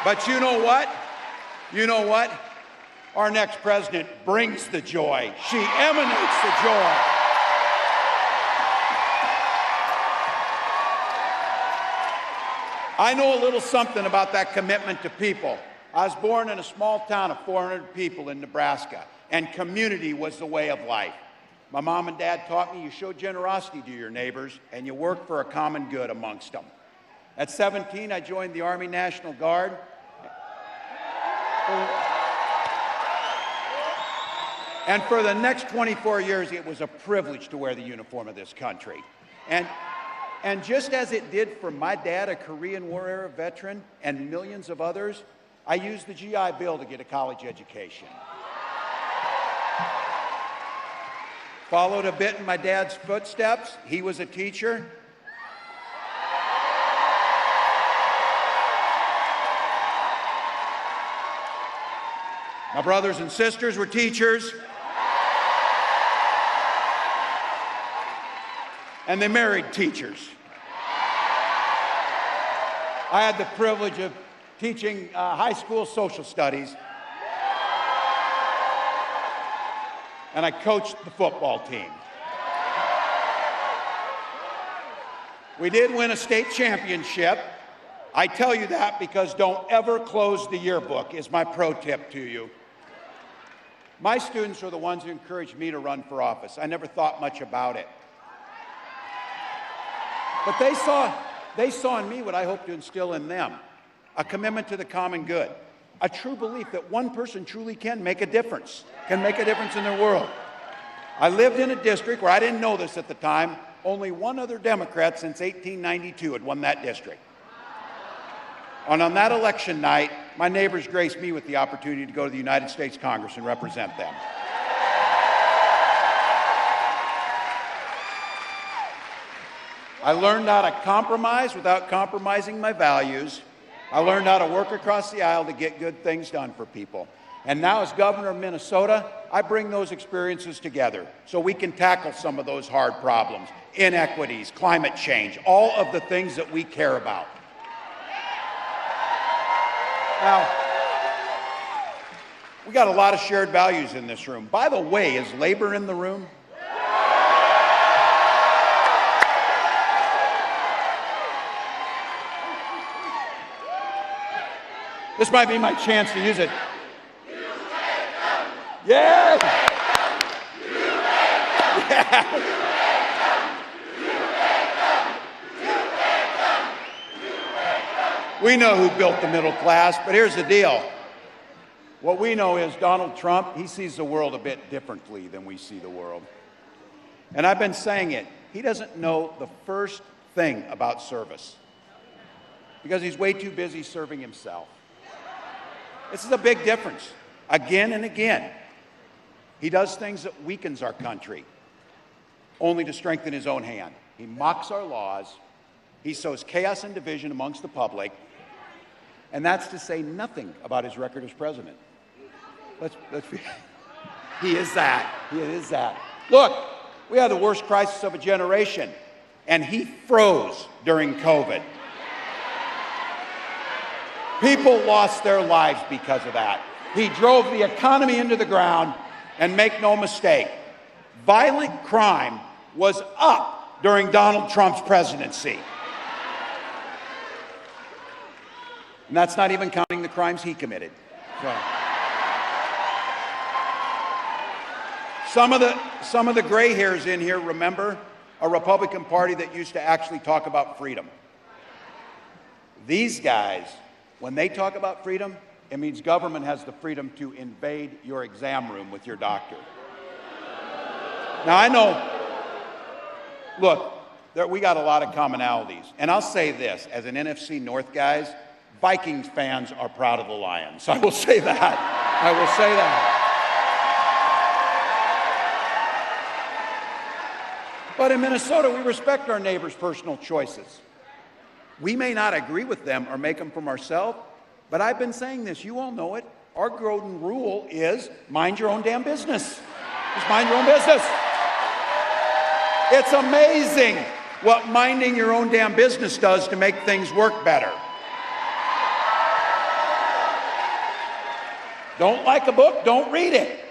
But you know what? You know what? Our next president brings the joy. She emanates the joy. I know a little something about that commitment to people. I was born in a small town of 400 people in Nebraska, and community was the way of life. My mom and dad taught me you show generosity to your neighbors, and you work for a common good amongst them. At 17, I joined the Army National Guard. And for the next 24 years, it was a privilege to wear the uniform of this country. And just as it did for my dad, a Korean War era veteran, and millions of others, I used the GI Bill to get a college education. Followed a bit in my dad's footsteps. He was a teacher. My brothers and sisters were teachers. And they married teachers. I had the privilege of teaching high school social studies. And I coached the football team. We did win a state championship. I tell you that because don't ever close the yearbook is my pro tip to you. My students are the ones who encouraged me to run for office. I never thought much about it. But they saw in me what I hope to instill in them, a commitment to the common good, a true belief that one person truly can make a difference in their world. I lived in a district where I didn't know this at the time, only one other Democrat since 1892 had won that district. And on that election night, my neighbors graced me with the opportunity to go to the United States Congress and represent them. I learned how to compromise without compromising my values. I learned how to work across the aisle to get good things done for people. And now as governor of Minnesota, I bring those experiences together so we can tackle some of those hard problems, inequities, climate change, all of the things that we care about. Now, we got a lot of shared values in this room. By the way, is labor in the room? This might be my chance to use it. Yeah! We know who built the middle class, but here's the deal. What we know is Donald Trump, he sees the world a bit differently than we see the world. And I've been saying it, he doesn't know the first thing about service because he's way too busy serving himself. This is a big difference, again and again. He does things that weakens our country, only to strengthen his own hand. He mocks our laws, he sows chaos and division amongst the public, and that's to say nothing about his record as president. He is that. Look, we had the worst crisis of a generation, and he froze during COVID. People lost their lives because of that. He drove the economy into the ground, and make no mistake, violent crime was up during Donald Trump's presidency. And that's not even counting the crimes he committed. So, some of the gray hairs in here remember a Republican Party that used to actually talk about freedom. These guys, when they talk about freedom, it means government has the freedom to invade your exam room with your doctor. Now, I know, look, we got a lot of commonalities. And I'll say this, as an NFC North guys, Vikings fans are proud of the Lions. I will say that. I will say that. But in Minnesota, we respect our neighbors' personal choices. We may not agree with them or make them from ourselves, but I've been saying this, you all know it. Our golden rule is mind your own damn business. Just mind your own business. It's amazing what minding your own damn business does to make things work better. Don't like a book, don't read it.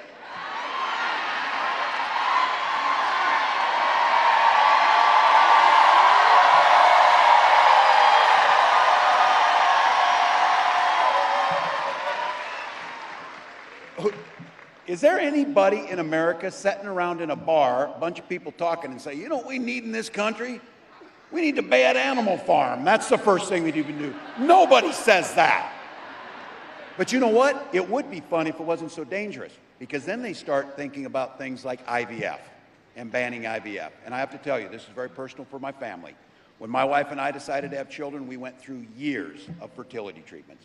Is there anybody in America sitting around in a bar, a bunch of people talking and say, you know what we need in this country? We need to ban Animal Farm. That's the first thing we need to do. Nobody says that. But you know what? It would be fun if it wasn't so dangerous. because then they start thinking about things like IVF and banning IVF. And I have to tell you, this is very personal for my family. When my wife and I decided to have children, we went through years of fertility treatments.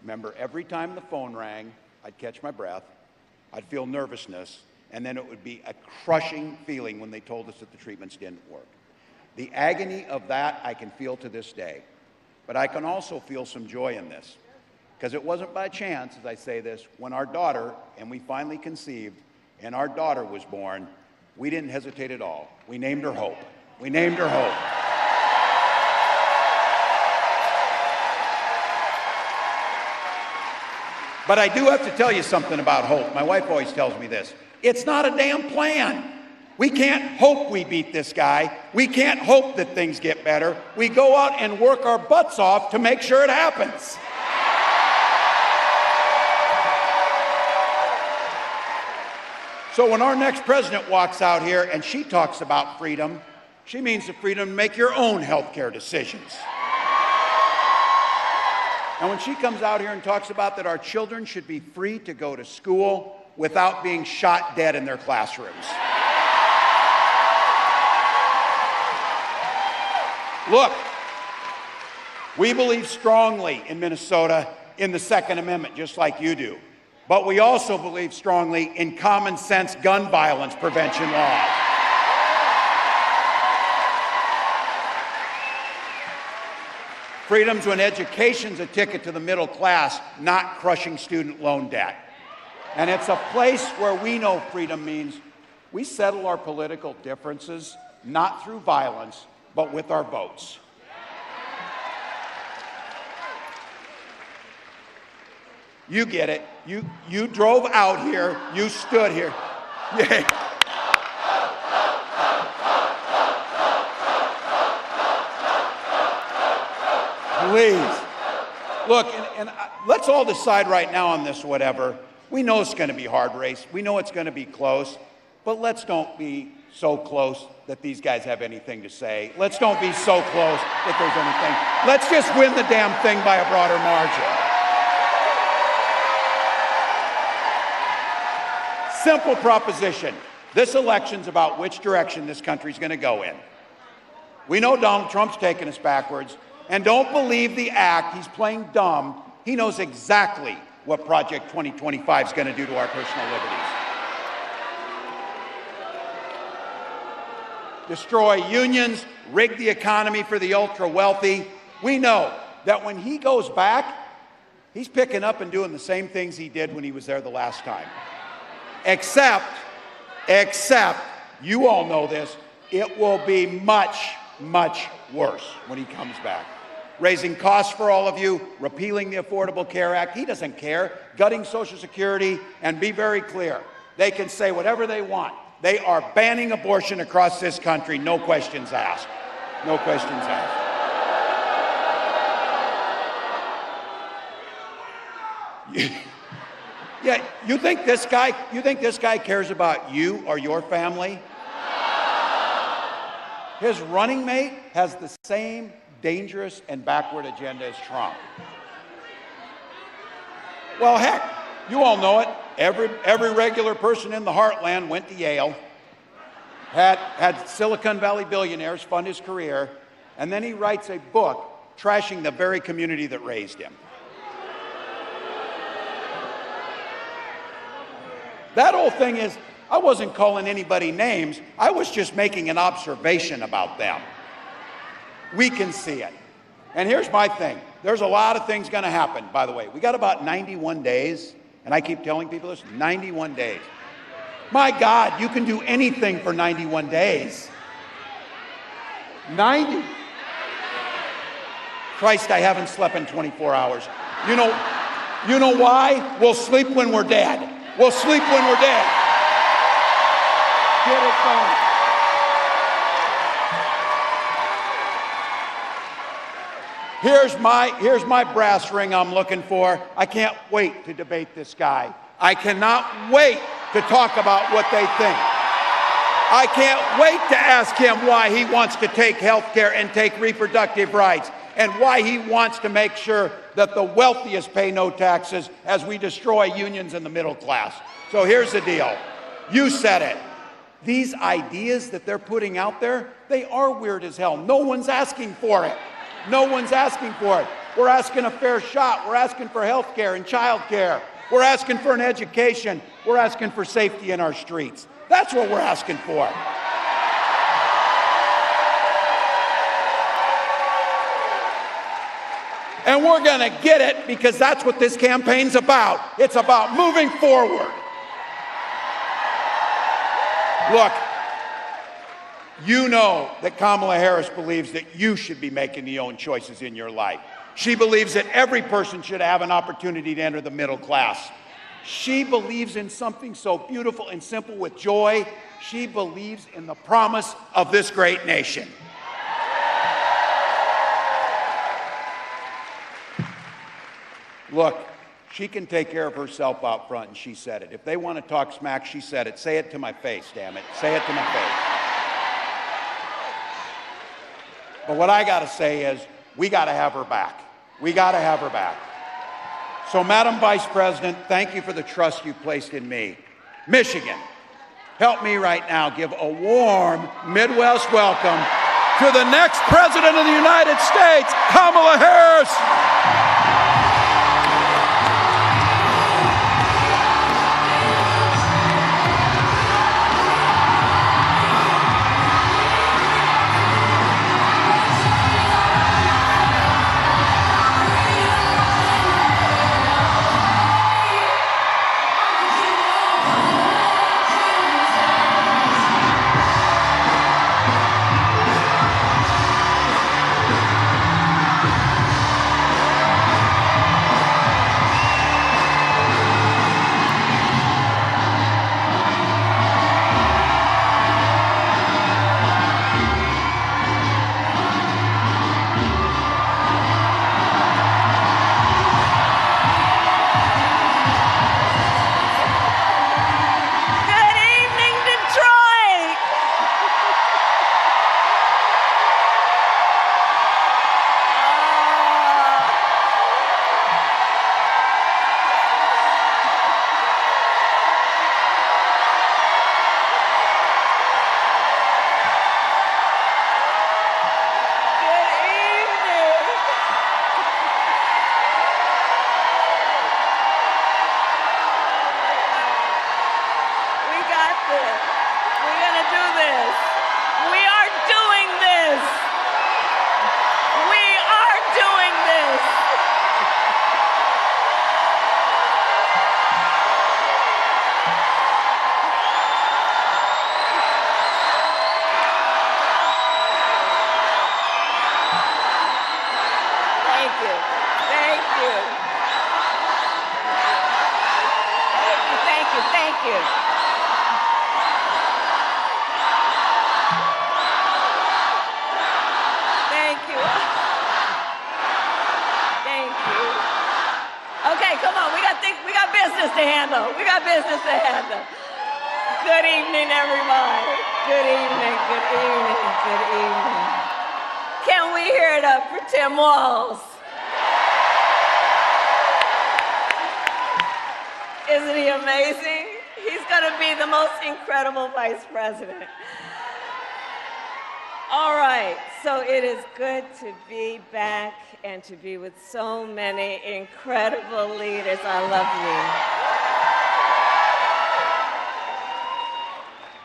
Remember, every time the phone rang, I'd catch my breath, I'd feel nervousness, and then it would be a crushing feeling when they told us that the treatments didn't work. The agony of that I can feel to this day. But I can also feel some joy in this, because it wasn't by chance, as I say this, when our daughter, and we finally conceived, and our daughter was born, we didn't hesitate at all. We named her Hope. We named her Hope. But I do have to tell you something about hope. My wife always tells me this. It's not a damn plan. We can't hope we beat this guy. We can't hope that things get better. We go out and work our butts off to make sure it happens. So when our next president walks out here and she talks about freedom, she means the freedom to make your own health care decisions. And when she comes out here and talks about that our children should be free to go to school without being shot dead in their classrooms. Look, we believe strongly in Minnesota in the Second Amendment, just like you do. But we also believe strongly in common sense gun violence prevention laws. Freedom's when education's a ticket to the middle class, not crushing student loan debt. And it's a place where we know freedom means we settle our political differences, not through violence, but with our votes. You get it. You drove out here, you stood here. Yeah. Please. Look, and let's all decide right now on this whatever. We know it's going to be a hard race. We know it's going to be close. But let's don't be so close that these guys have anything to say. Let's don't be so close that there's anything. Let's just win the damn thing by a broader margin. Simple proposition. This election's about which direction this country's going to go in. We know Donald Trump's taking us backwards. And don't believe the act. He's playing dumb. He knows exactly what Project 2025 is going to do to our personal liberties. Destroy unions, rig the economy for the ultra-wealthy. We know that when he goes back, he's picking up and doing the same things he did when he was there the last time. Except, you all know this, it will be much, much worse when he comes back. Raising costs for all of you, repealing the Affordable Care Act. He doesn't care. Gutting Social Security, and be very clear. They can say whatever they want. They are banning abortion across this country, no questions asked. No questions asked. Yeah, you think this guy cares about you or your family? His running mate has the same dangerous and backward agenda as Trump. Well, heck, you all know it. Every regular person in the heartland went to Yale, had Silicon Valley billionaires fund his career, and then he writes a book trashing the very community that raised him. That whole thing is, I wasn't calling anybody names. I was just making an observation about them. We can see it. And here's my thing. There's a lot of things going to happen, by the way. We got about 91 days, and I keep telling people this, 91 days. My God, you can do anything for 91 days. 90. Christ, I haven't slept in 24 hours. You know why? We'll sleep when we're dead. We'll sleep when we're dead. Get it going. Here's my brass ring I'm looking for. I can't wait to debate this guy. I cannot wait to talk about what they think. I can't wait to ask him why he wants to take health care and take reproductive rights, and why he wants to make sure that the wealthiest pay no taxes as we destroy unions in the middle class. So here's the deal. You said it. These ideas that they're putting out there, they are weird as hell. No one's asking for it. No one's asking for it. We're asking a fair shot. We're asking for health care and child care. We're asking for an education. We're asking for safety in our streets. That's what we're asking for. And we're going to get it because that's what this campaign's about. It's about moving forward. Look, you know that Kamala Harris believes that you should be making your own choices in your life. She believes that every person should have an opportunity to enter the middle class. She believes in something so beautiful and simple with joy. She believes in the promise of this great nation. Look, she can take care of herself out front, and she said it. If they want to talk smack, she said it. Say it to my face, damn it. Say it to my face. But what I got to say is, we got to have her back. We got to have her back. So, Madam Vice President, thank you for the trust you placed in me. Michigan, help me right now give a warm Midwest welcome to the next President of the United States, Kamala Harris. Good evening, everybody. Good evening, good evening, good evening. Can we hear it up for Tim Walz? Isn't he amazing? He's going to be the most incredible vice president. All right, so it is good to be back and to be with so many incredible leaders. I love you.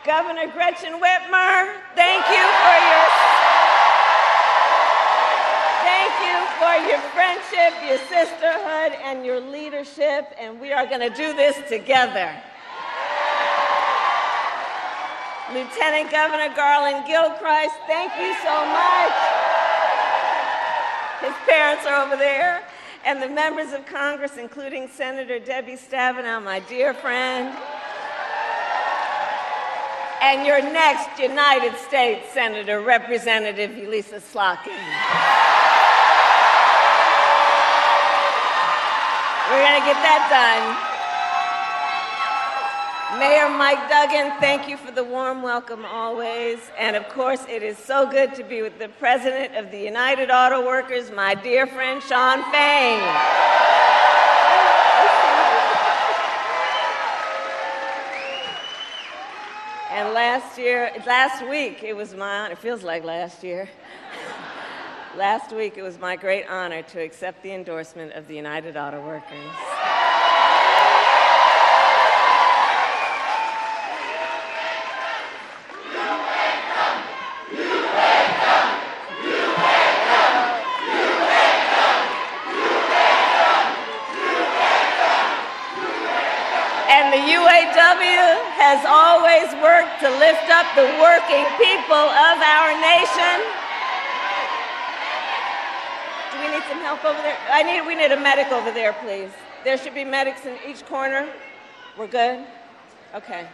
Governor Gretchen Whitmer, thank you for your friendship, your sisterhood, and your leadership, and we are going to do this together. Lieutenant Governor Garland Gilchrist, thank you so much. His parents are over there. And the members of Congress, including Senator Debbie Stabenow, my dear friend. And your next United States Senator, Representative Elisa Slotkin. We're going to get that done. Mayor Mike Duggan, thank you for the warm welcome always. And of course, it is so good to be with the President of the United Auto Workers, my dear friend Shawn Fain. last week, it was my honor, it feels like last year. Last week, it was my great honor to accept the endorsement of the United Auto Workers. And the UAW has always worked to lift up the working people of our nation. Do we need some help over there? We need a medic over there, please. There should be medics in each corner. We're good? Okay.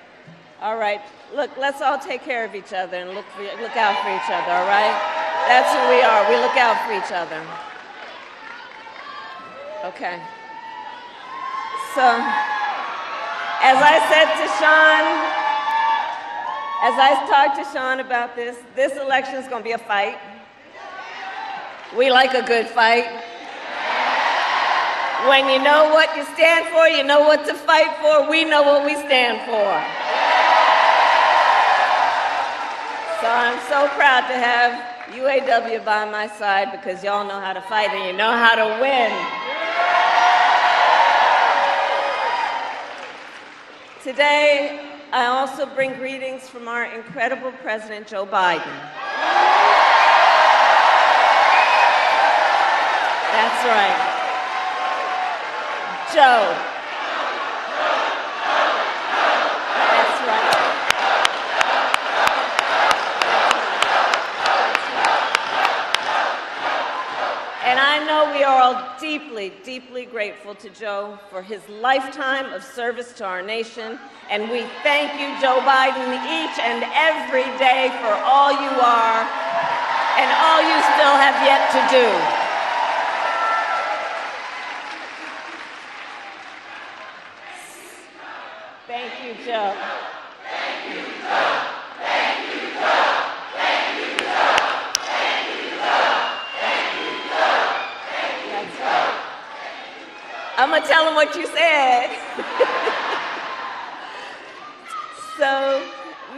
All right. Look, let's all take care of each other and look out for each other, all right? That's who we are. We look out for each other. Okay. So, as I said to Sean, as I talked to Sean about this election is going to be a fight. We like a good fight. When you know what you stand for, you know what to fight for. We know what we stand for. So I'm so proud to have UAW by my side because y'all know how to fight and you know how to win. Today, I also bring greetings from our incredible President, Joe Biden. That's right. Joe. That's right. And I know we are all deeply, deeply grateful to Joe for his lifetime of service to our nation. And we thank you, Joe Biden, each and every day for all you are and all you still have yet to do. Thank you, Joe. Thank you, Joe. Thank you, Joe. Thank you, Joe. Thank you, Joe. Thank you, Joe. That's right. I'm going to tell him what you said. So,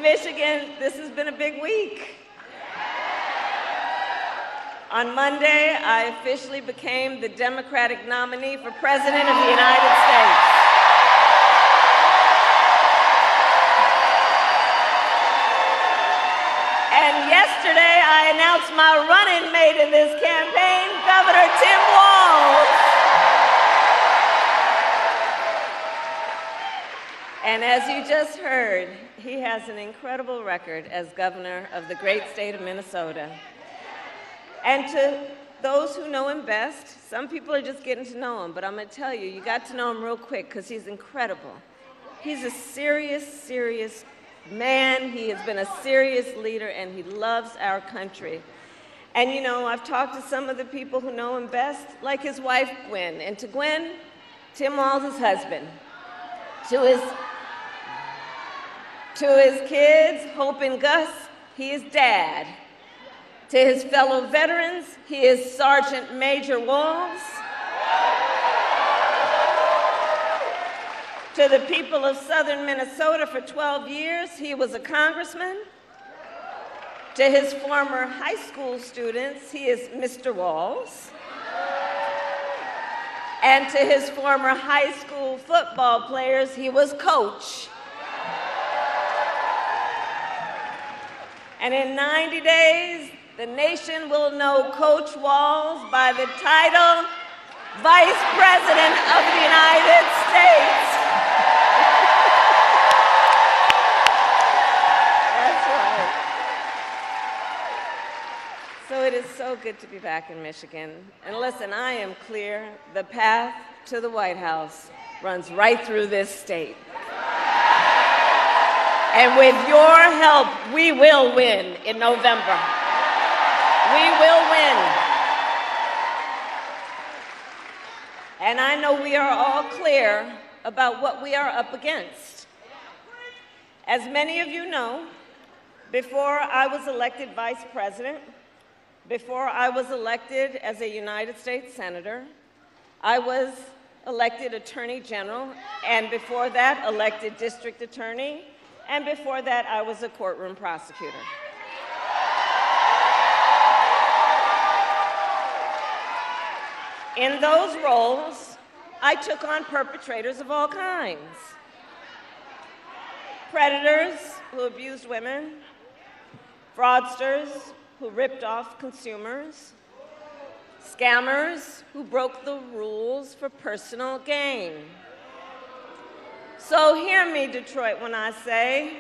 Michigan, this has been a big week. On Monday, I officially became the Democratic nominee for President of the United States. And yesterday, I announced my running mate in this campaign, Governor Tim Walz. And as you just heard, he has an incredible record as governor of the great state of Minnesota. And to those who know him best, some people are just getting to know him, but I'm going to tell you, you got to know him real quick because he's incredible. He's a serious, serious man. He has been a serious leader, and he loves our country. And you know, I've talked to some of the people who know him best, like his wife, Gwen. And to Gwen, Tim Walz is husband. To his kids, Hope and Gus, he is dad. To his fellow veterans, he is Sergeant Major Walz. To the people of southern Minnesota for 12 years, he was a congressman. To his former high school students, he is Mr. Walz. And to his former high school football players, he was Coach. And in 90 days, the nation will know Coach Walz by the title Vice President of the United States. That's right. So it is so good to be back in Michigan. And listen, I am clear. The path to the White House runs right through this state. And with your help, we will win in November. We will win. And I know we are all clear about what we are up against. As many of you know, before I was elected vice president, before I was elected as a United States Senator, I was elected Attorney General, and before that, elected District Attorney And before that, I was a courtroom prosecutor. In those roles, I took on perpetrators of all kinds. Predators who abused women, fraudsters who ripped off consumers, scammers who broke the rules for personal gain. So hear me, Detroit, when I say,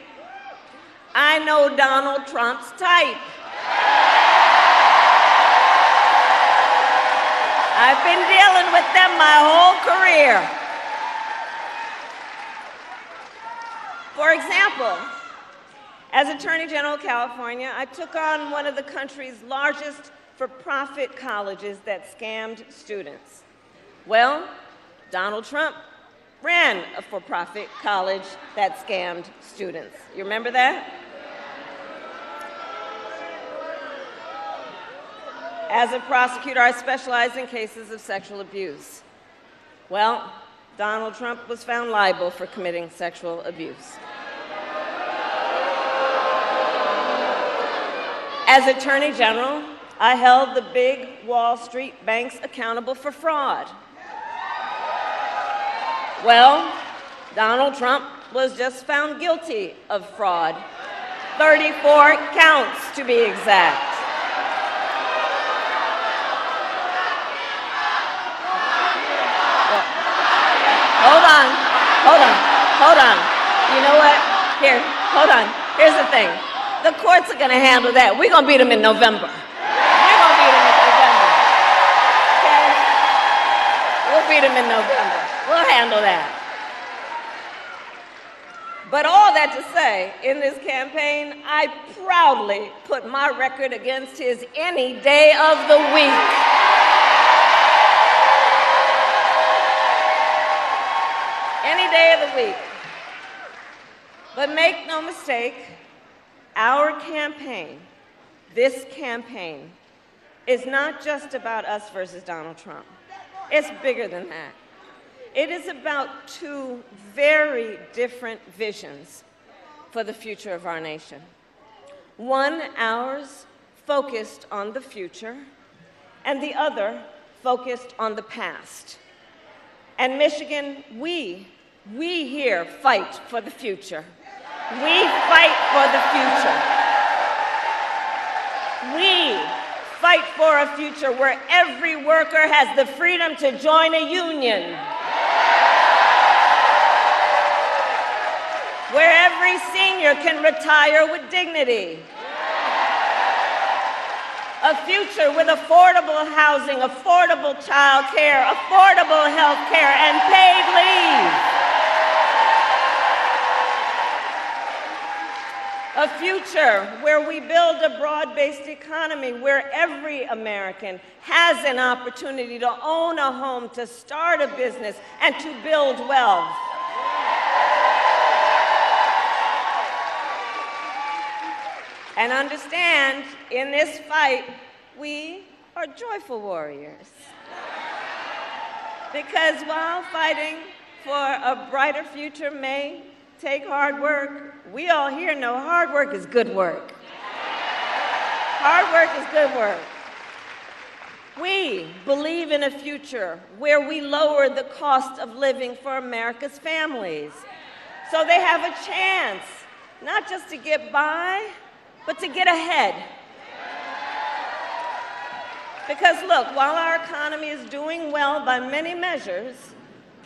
I know Donald Trump's type. I've been dealing with them my whole career. For example, as Attorney General of California, I took on one of the country's largest for-profit colleges that scammed students. Well, Donald Trump ran a for-profit college that scammed students. You remember that? As a prosecutor, I specialize in cases of sexual abuse. Well, Donald Trump was found liable for committing sexual abuse. As Attorney General, I held the big Wall Street banks accountable for fraud. Well, Donald Trump was just found guilty of fraud. 34 counts, to be exact. Hold on. You know what? Here, hold on. Here's the thing. The courts are going to handle that. We're going to beat them in November. We're going to beat them in November. Okay? We'll beat them in November. We'll handle that. But all that to say, in this campaign, I proudly put my record against his any day of the week. Any day of the week. But make no mistake, our campaign, this campaign, is not just about us versus Donald Trump. It's bigger than that. It is about two very different visions for the future of our nation. One, ours, focused on the future, and the other, focused on the past. And Michigan, we here fight for the future. We fight for the future. We fight for a future where every worker has the freedom to join a union. Where every senior can retire with dignity. A future with affordable housing, affordable child care, affordable health care, and paid leave. A future where we build a broad-based economy where every American has an opportunity to own a home, to start a business, and to build wealth. And understand, in this fight, we are joyful warriors. Because while fighting for a brighter future may take hard work, we all here know hard work is good work. Hard work is good work. We believe in a future where we lower the cost of living for America's families, so they have a chance, not just to get by, but to get ahead. Because look, while our economy is doing well by many measures,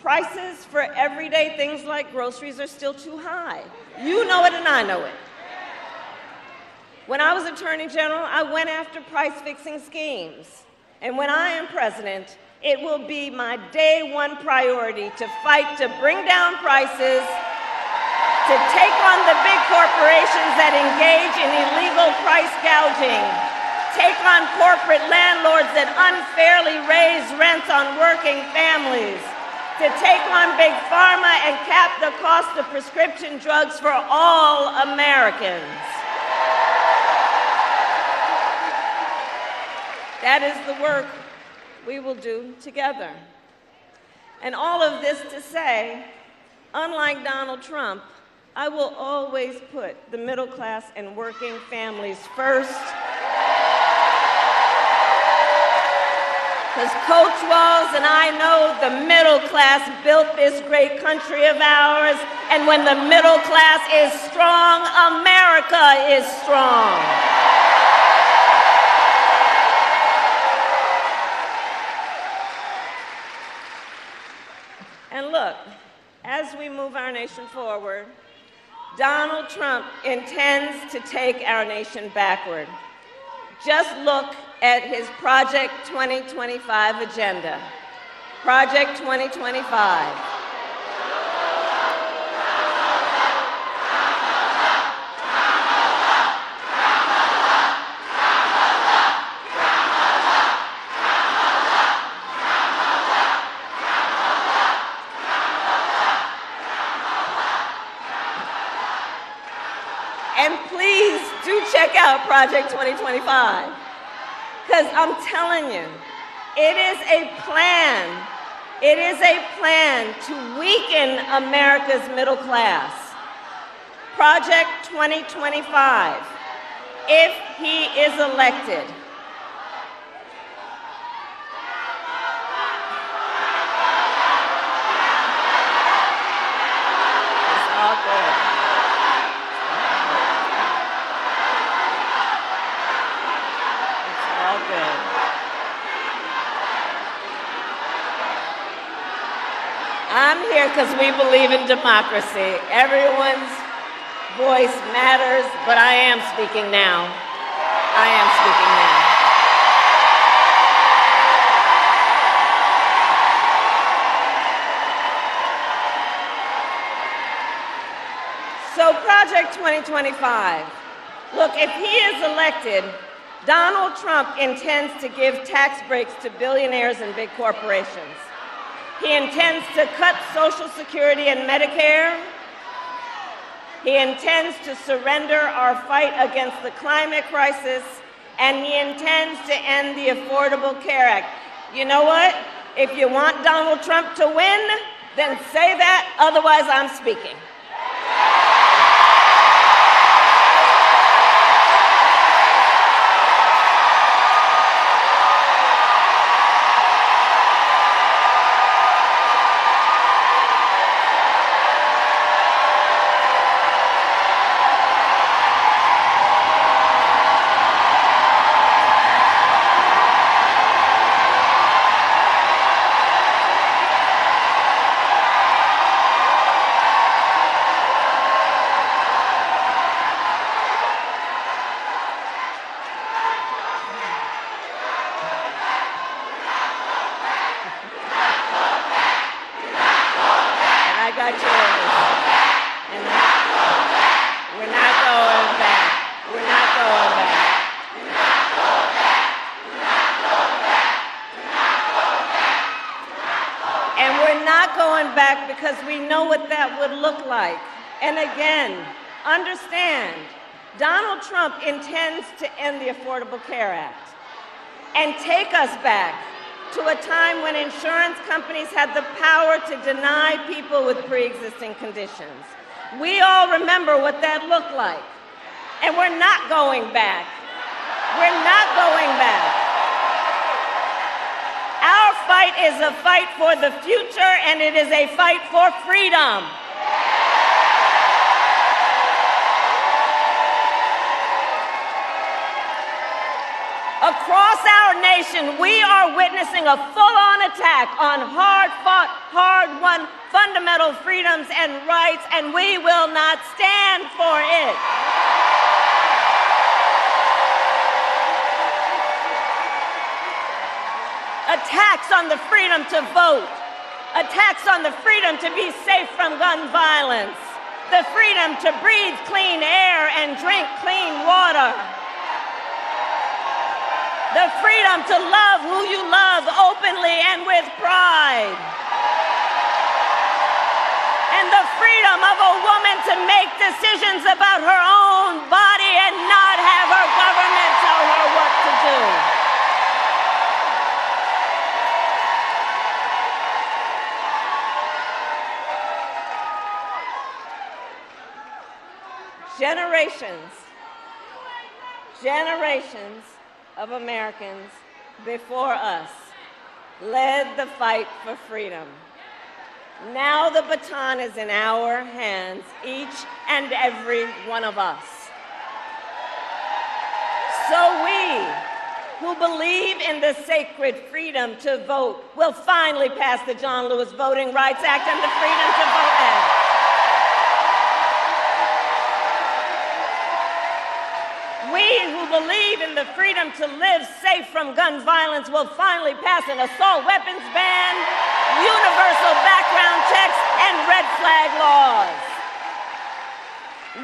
prices for everyday things like groceries are still too high. You know it and I know it. When I was Attorney General, I went after price-fixing schemes. And when I am president, it will be my day one priority to fight to bring down prices, to take on the big corporations that engage in illegal price gouging, take on corporate landlords that unfairly raise rents on working families, to take on big pharma and cap the cost of prescription drugs for all Americans. That is the work we will do together. And all of this to say, unlike Donald Trump, I will always put the middle class and working families first. Because Coach Walz and I know the middle class built this great country of ours, and when the middle class is strong, America is strong. And look, as we move our nation forward, Donald Trump intends to take our nation backward. Just look at his Project 2025 agenda. Project 2025. And please do check out Project 2025. Because I'm telling you, it is a plan. It is a plan to weaken America's middle class. Project 2025, if he is elected. It's all good. I'm here because we believe in democracy. Everyone's voice matters, but I am speaking now. I am speaking now. So Project 2025. Look, if he is elected, Donald Trump intends to give tax breaks to billionaires and big corporations. He intends to cut Social Security and Medicare. He intends to surrender our fight against the climate crisis, and he intends to end the Affordable Care Act. You know what? If you want Donald Trump to win, then say that, otherwise I'm speaking. Because we know what that would look like. And again, understand, Donald Trump intends to end the Affordable Care Act and take us back to a time when insurance companies had the power to deny people with pre-existing conditions. We all remember what that looked like. And we're not going back. We're not going back. Our fight is a fight for the future, and it is a fight for freedom. Across our nation, we are witnessing a full-on attack on hard-fought, hard-won fundamental freedoms and rights, and we will not stand for it. Attacks on the freedom to vote, attacks on the freedom to be safe from gun violence, the freedom to breathe clean air and drink clean water, the freedom to love who you love openly and with pride, and the freedom of a woman to make decisions about her own body and not have her government tell her what to do. generations of Americans before us led the fight for freedom. Now the baton is in our hands, each and every one of us. So we, who believe in the sacred freedom to vote, will finally pass the John Lewis Voting Rights Act and the Freedom to Vote Act. We who believe in the freedom to live safe from gun violence will finally pass an assault weapons ban, universal background checks, and red flag laws.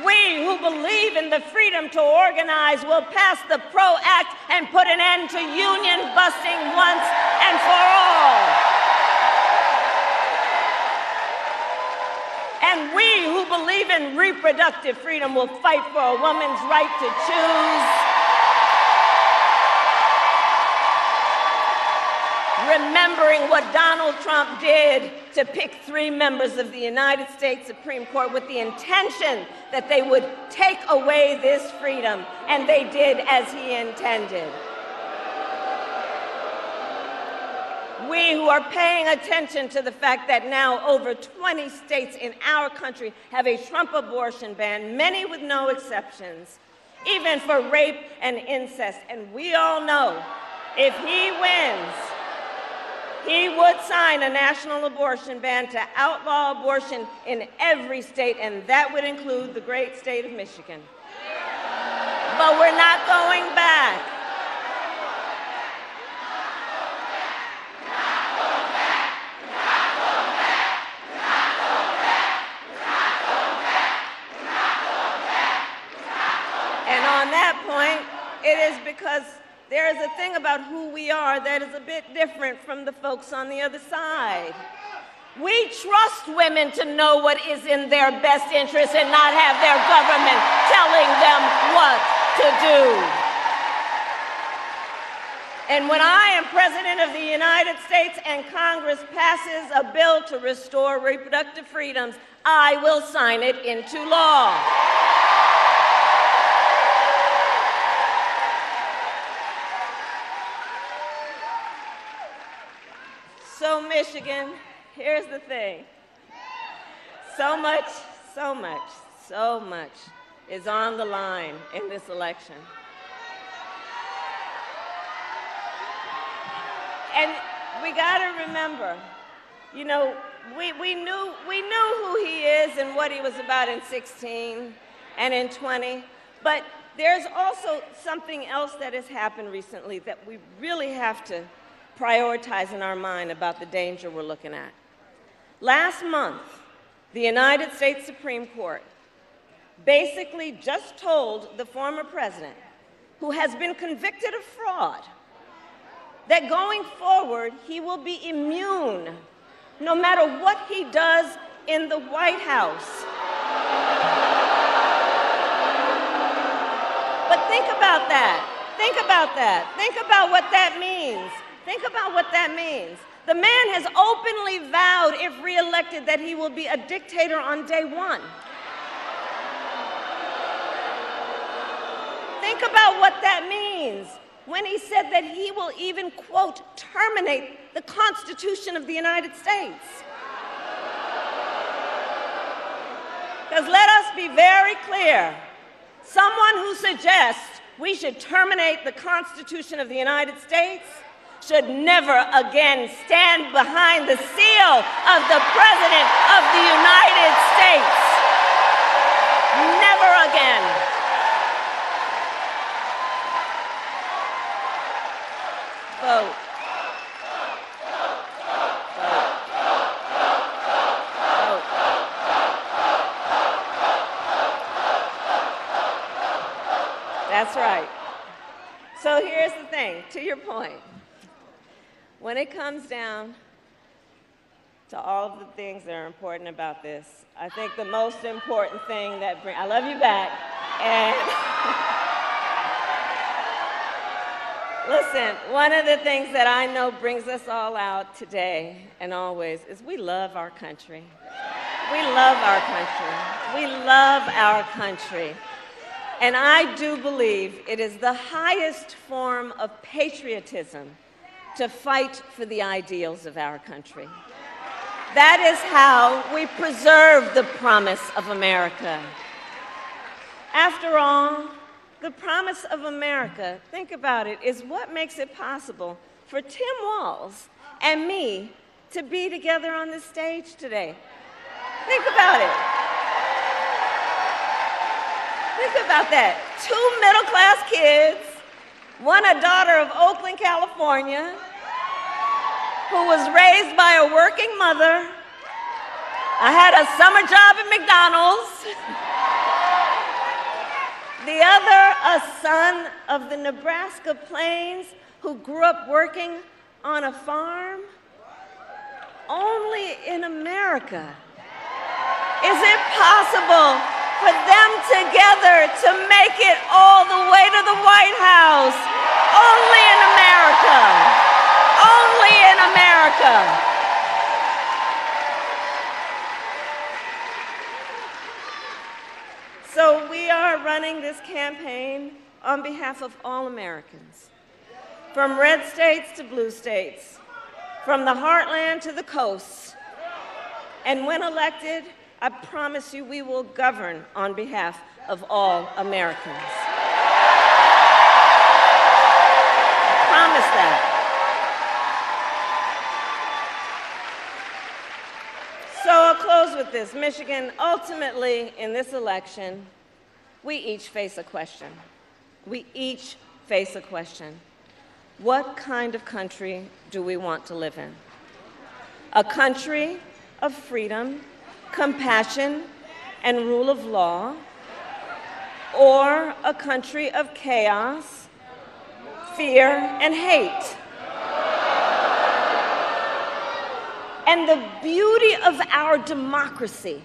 We who believe in the freedom to organize will pass the PRO Act and put an end to union busting once and for all. And we who believe in reproductive freedom will fight for a woman's right to choose. Remembering what Donald Trump did to pick 3 members of the United States Supreme Court with the intention that they would take away this freedom, and they did as he intended. We who are paying attention to the fact that now over 20 states in our country have a Trump abortion ban, many with no exceptions, even for rape and incest. And we all know if he wins, he would sign a national abortion ban to outlaw abortion in every state, and that would include the great state of Michigan. But we're not going back. And on that point, it is because there is a thing about who we are that is a bit different from the folks on the other side. We trust women to know what is in their best interest and not have their government telling them what to do. And when I am President of the United States and Congress passes a bill to restore reproductive freedoms, I will sign it into law. So Michigan, here's the thing. So much is on the line in this election. And we gotta remember, you know, we knew who he is and what he was about in 16 and in 20, but there's also something else that has happened recently that we really have to prioritize in our mind about the danger we're looking at. Last month, the United States Supreme Court basically just told the former president, who has been convicted of fraud, that going forward, he will be immune no matter what he does in the White House. But think about that. Think about that. Think about what that means. Think about what that means. The man has openly vowed, if reelected, that he will be a dictator on day one. Think about what that means when he said that he will even, quote, terminate the Constitution of the United States. Because let us be very clear, someone who suggests we should terminate the Constitution of the United States should never again stand behind the seal of the President of the United States. Never again. Vote. Vote. Vote. That's right. So here's the thing, to your point. When it comes down to all of the things that are important about this, I think the most important thing that I love you back, and listen, one of the things that I know brings us all out today and always is we love our country. We love our country. We love our country. And I do believe it is the highest form of patriotism to fight for the ideals of our country. That is how we preserve the promise of America. After all, the promise of America, think about it, is what makes it possible for Tim Walz and me to be together on this stage today. Think about it. Think about that. 2 middle-class kids, one a daughter of Oakland, California, who was raised by a working mother. I had a summer job at McDonald's. The other, a son of the Nebraska plains who grew up working on a farm. Only in America is it possible for them together to make it all the way to the White House. Only in America. Only in America. So we are running this campaign on behalf of all Americans, from red states to blue states, from the heartland to the coast. And when elected, I promise you we will govern on behalf of all Americans. I promise that. So I'll close with this. Michigan, ultimately, in this election, we each face a question. We each face a question. What kind of country do we want to live in? A country of freedom, compassion, and rule of law, or a country of chaos, fear, and hate? And the beauty of our democracy,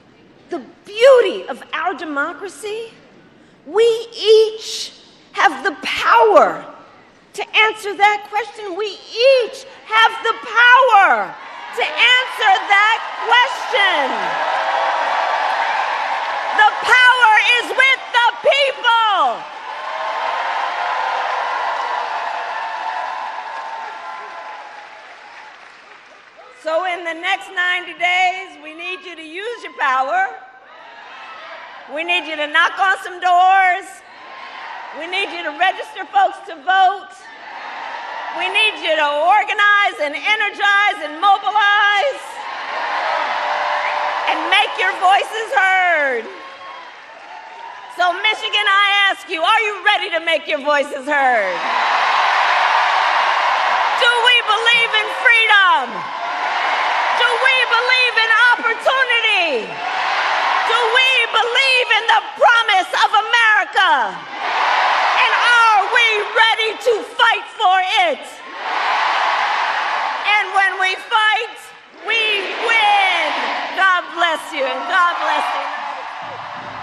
we each have the power to answer that question. We each have the power to answer that question. The power is with the people. So in the next 90 days, we need you to use your power. We need you to knock on some doors. We need you to register folks to vote. We need you to organize and energize and mobilize and make your voices heard. So Michigan, I ask you, are you ready to make your voices heard? Do we believe in freedom? Do we believe in opportunity? Do we believe in the promise of America? And are we ready to fight for it? And when we fight, we win. God bless you, and God bless the United States.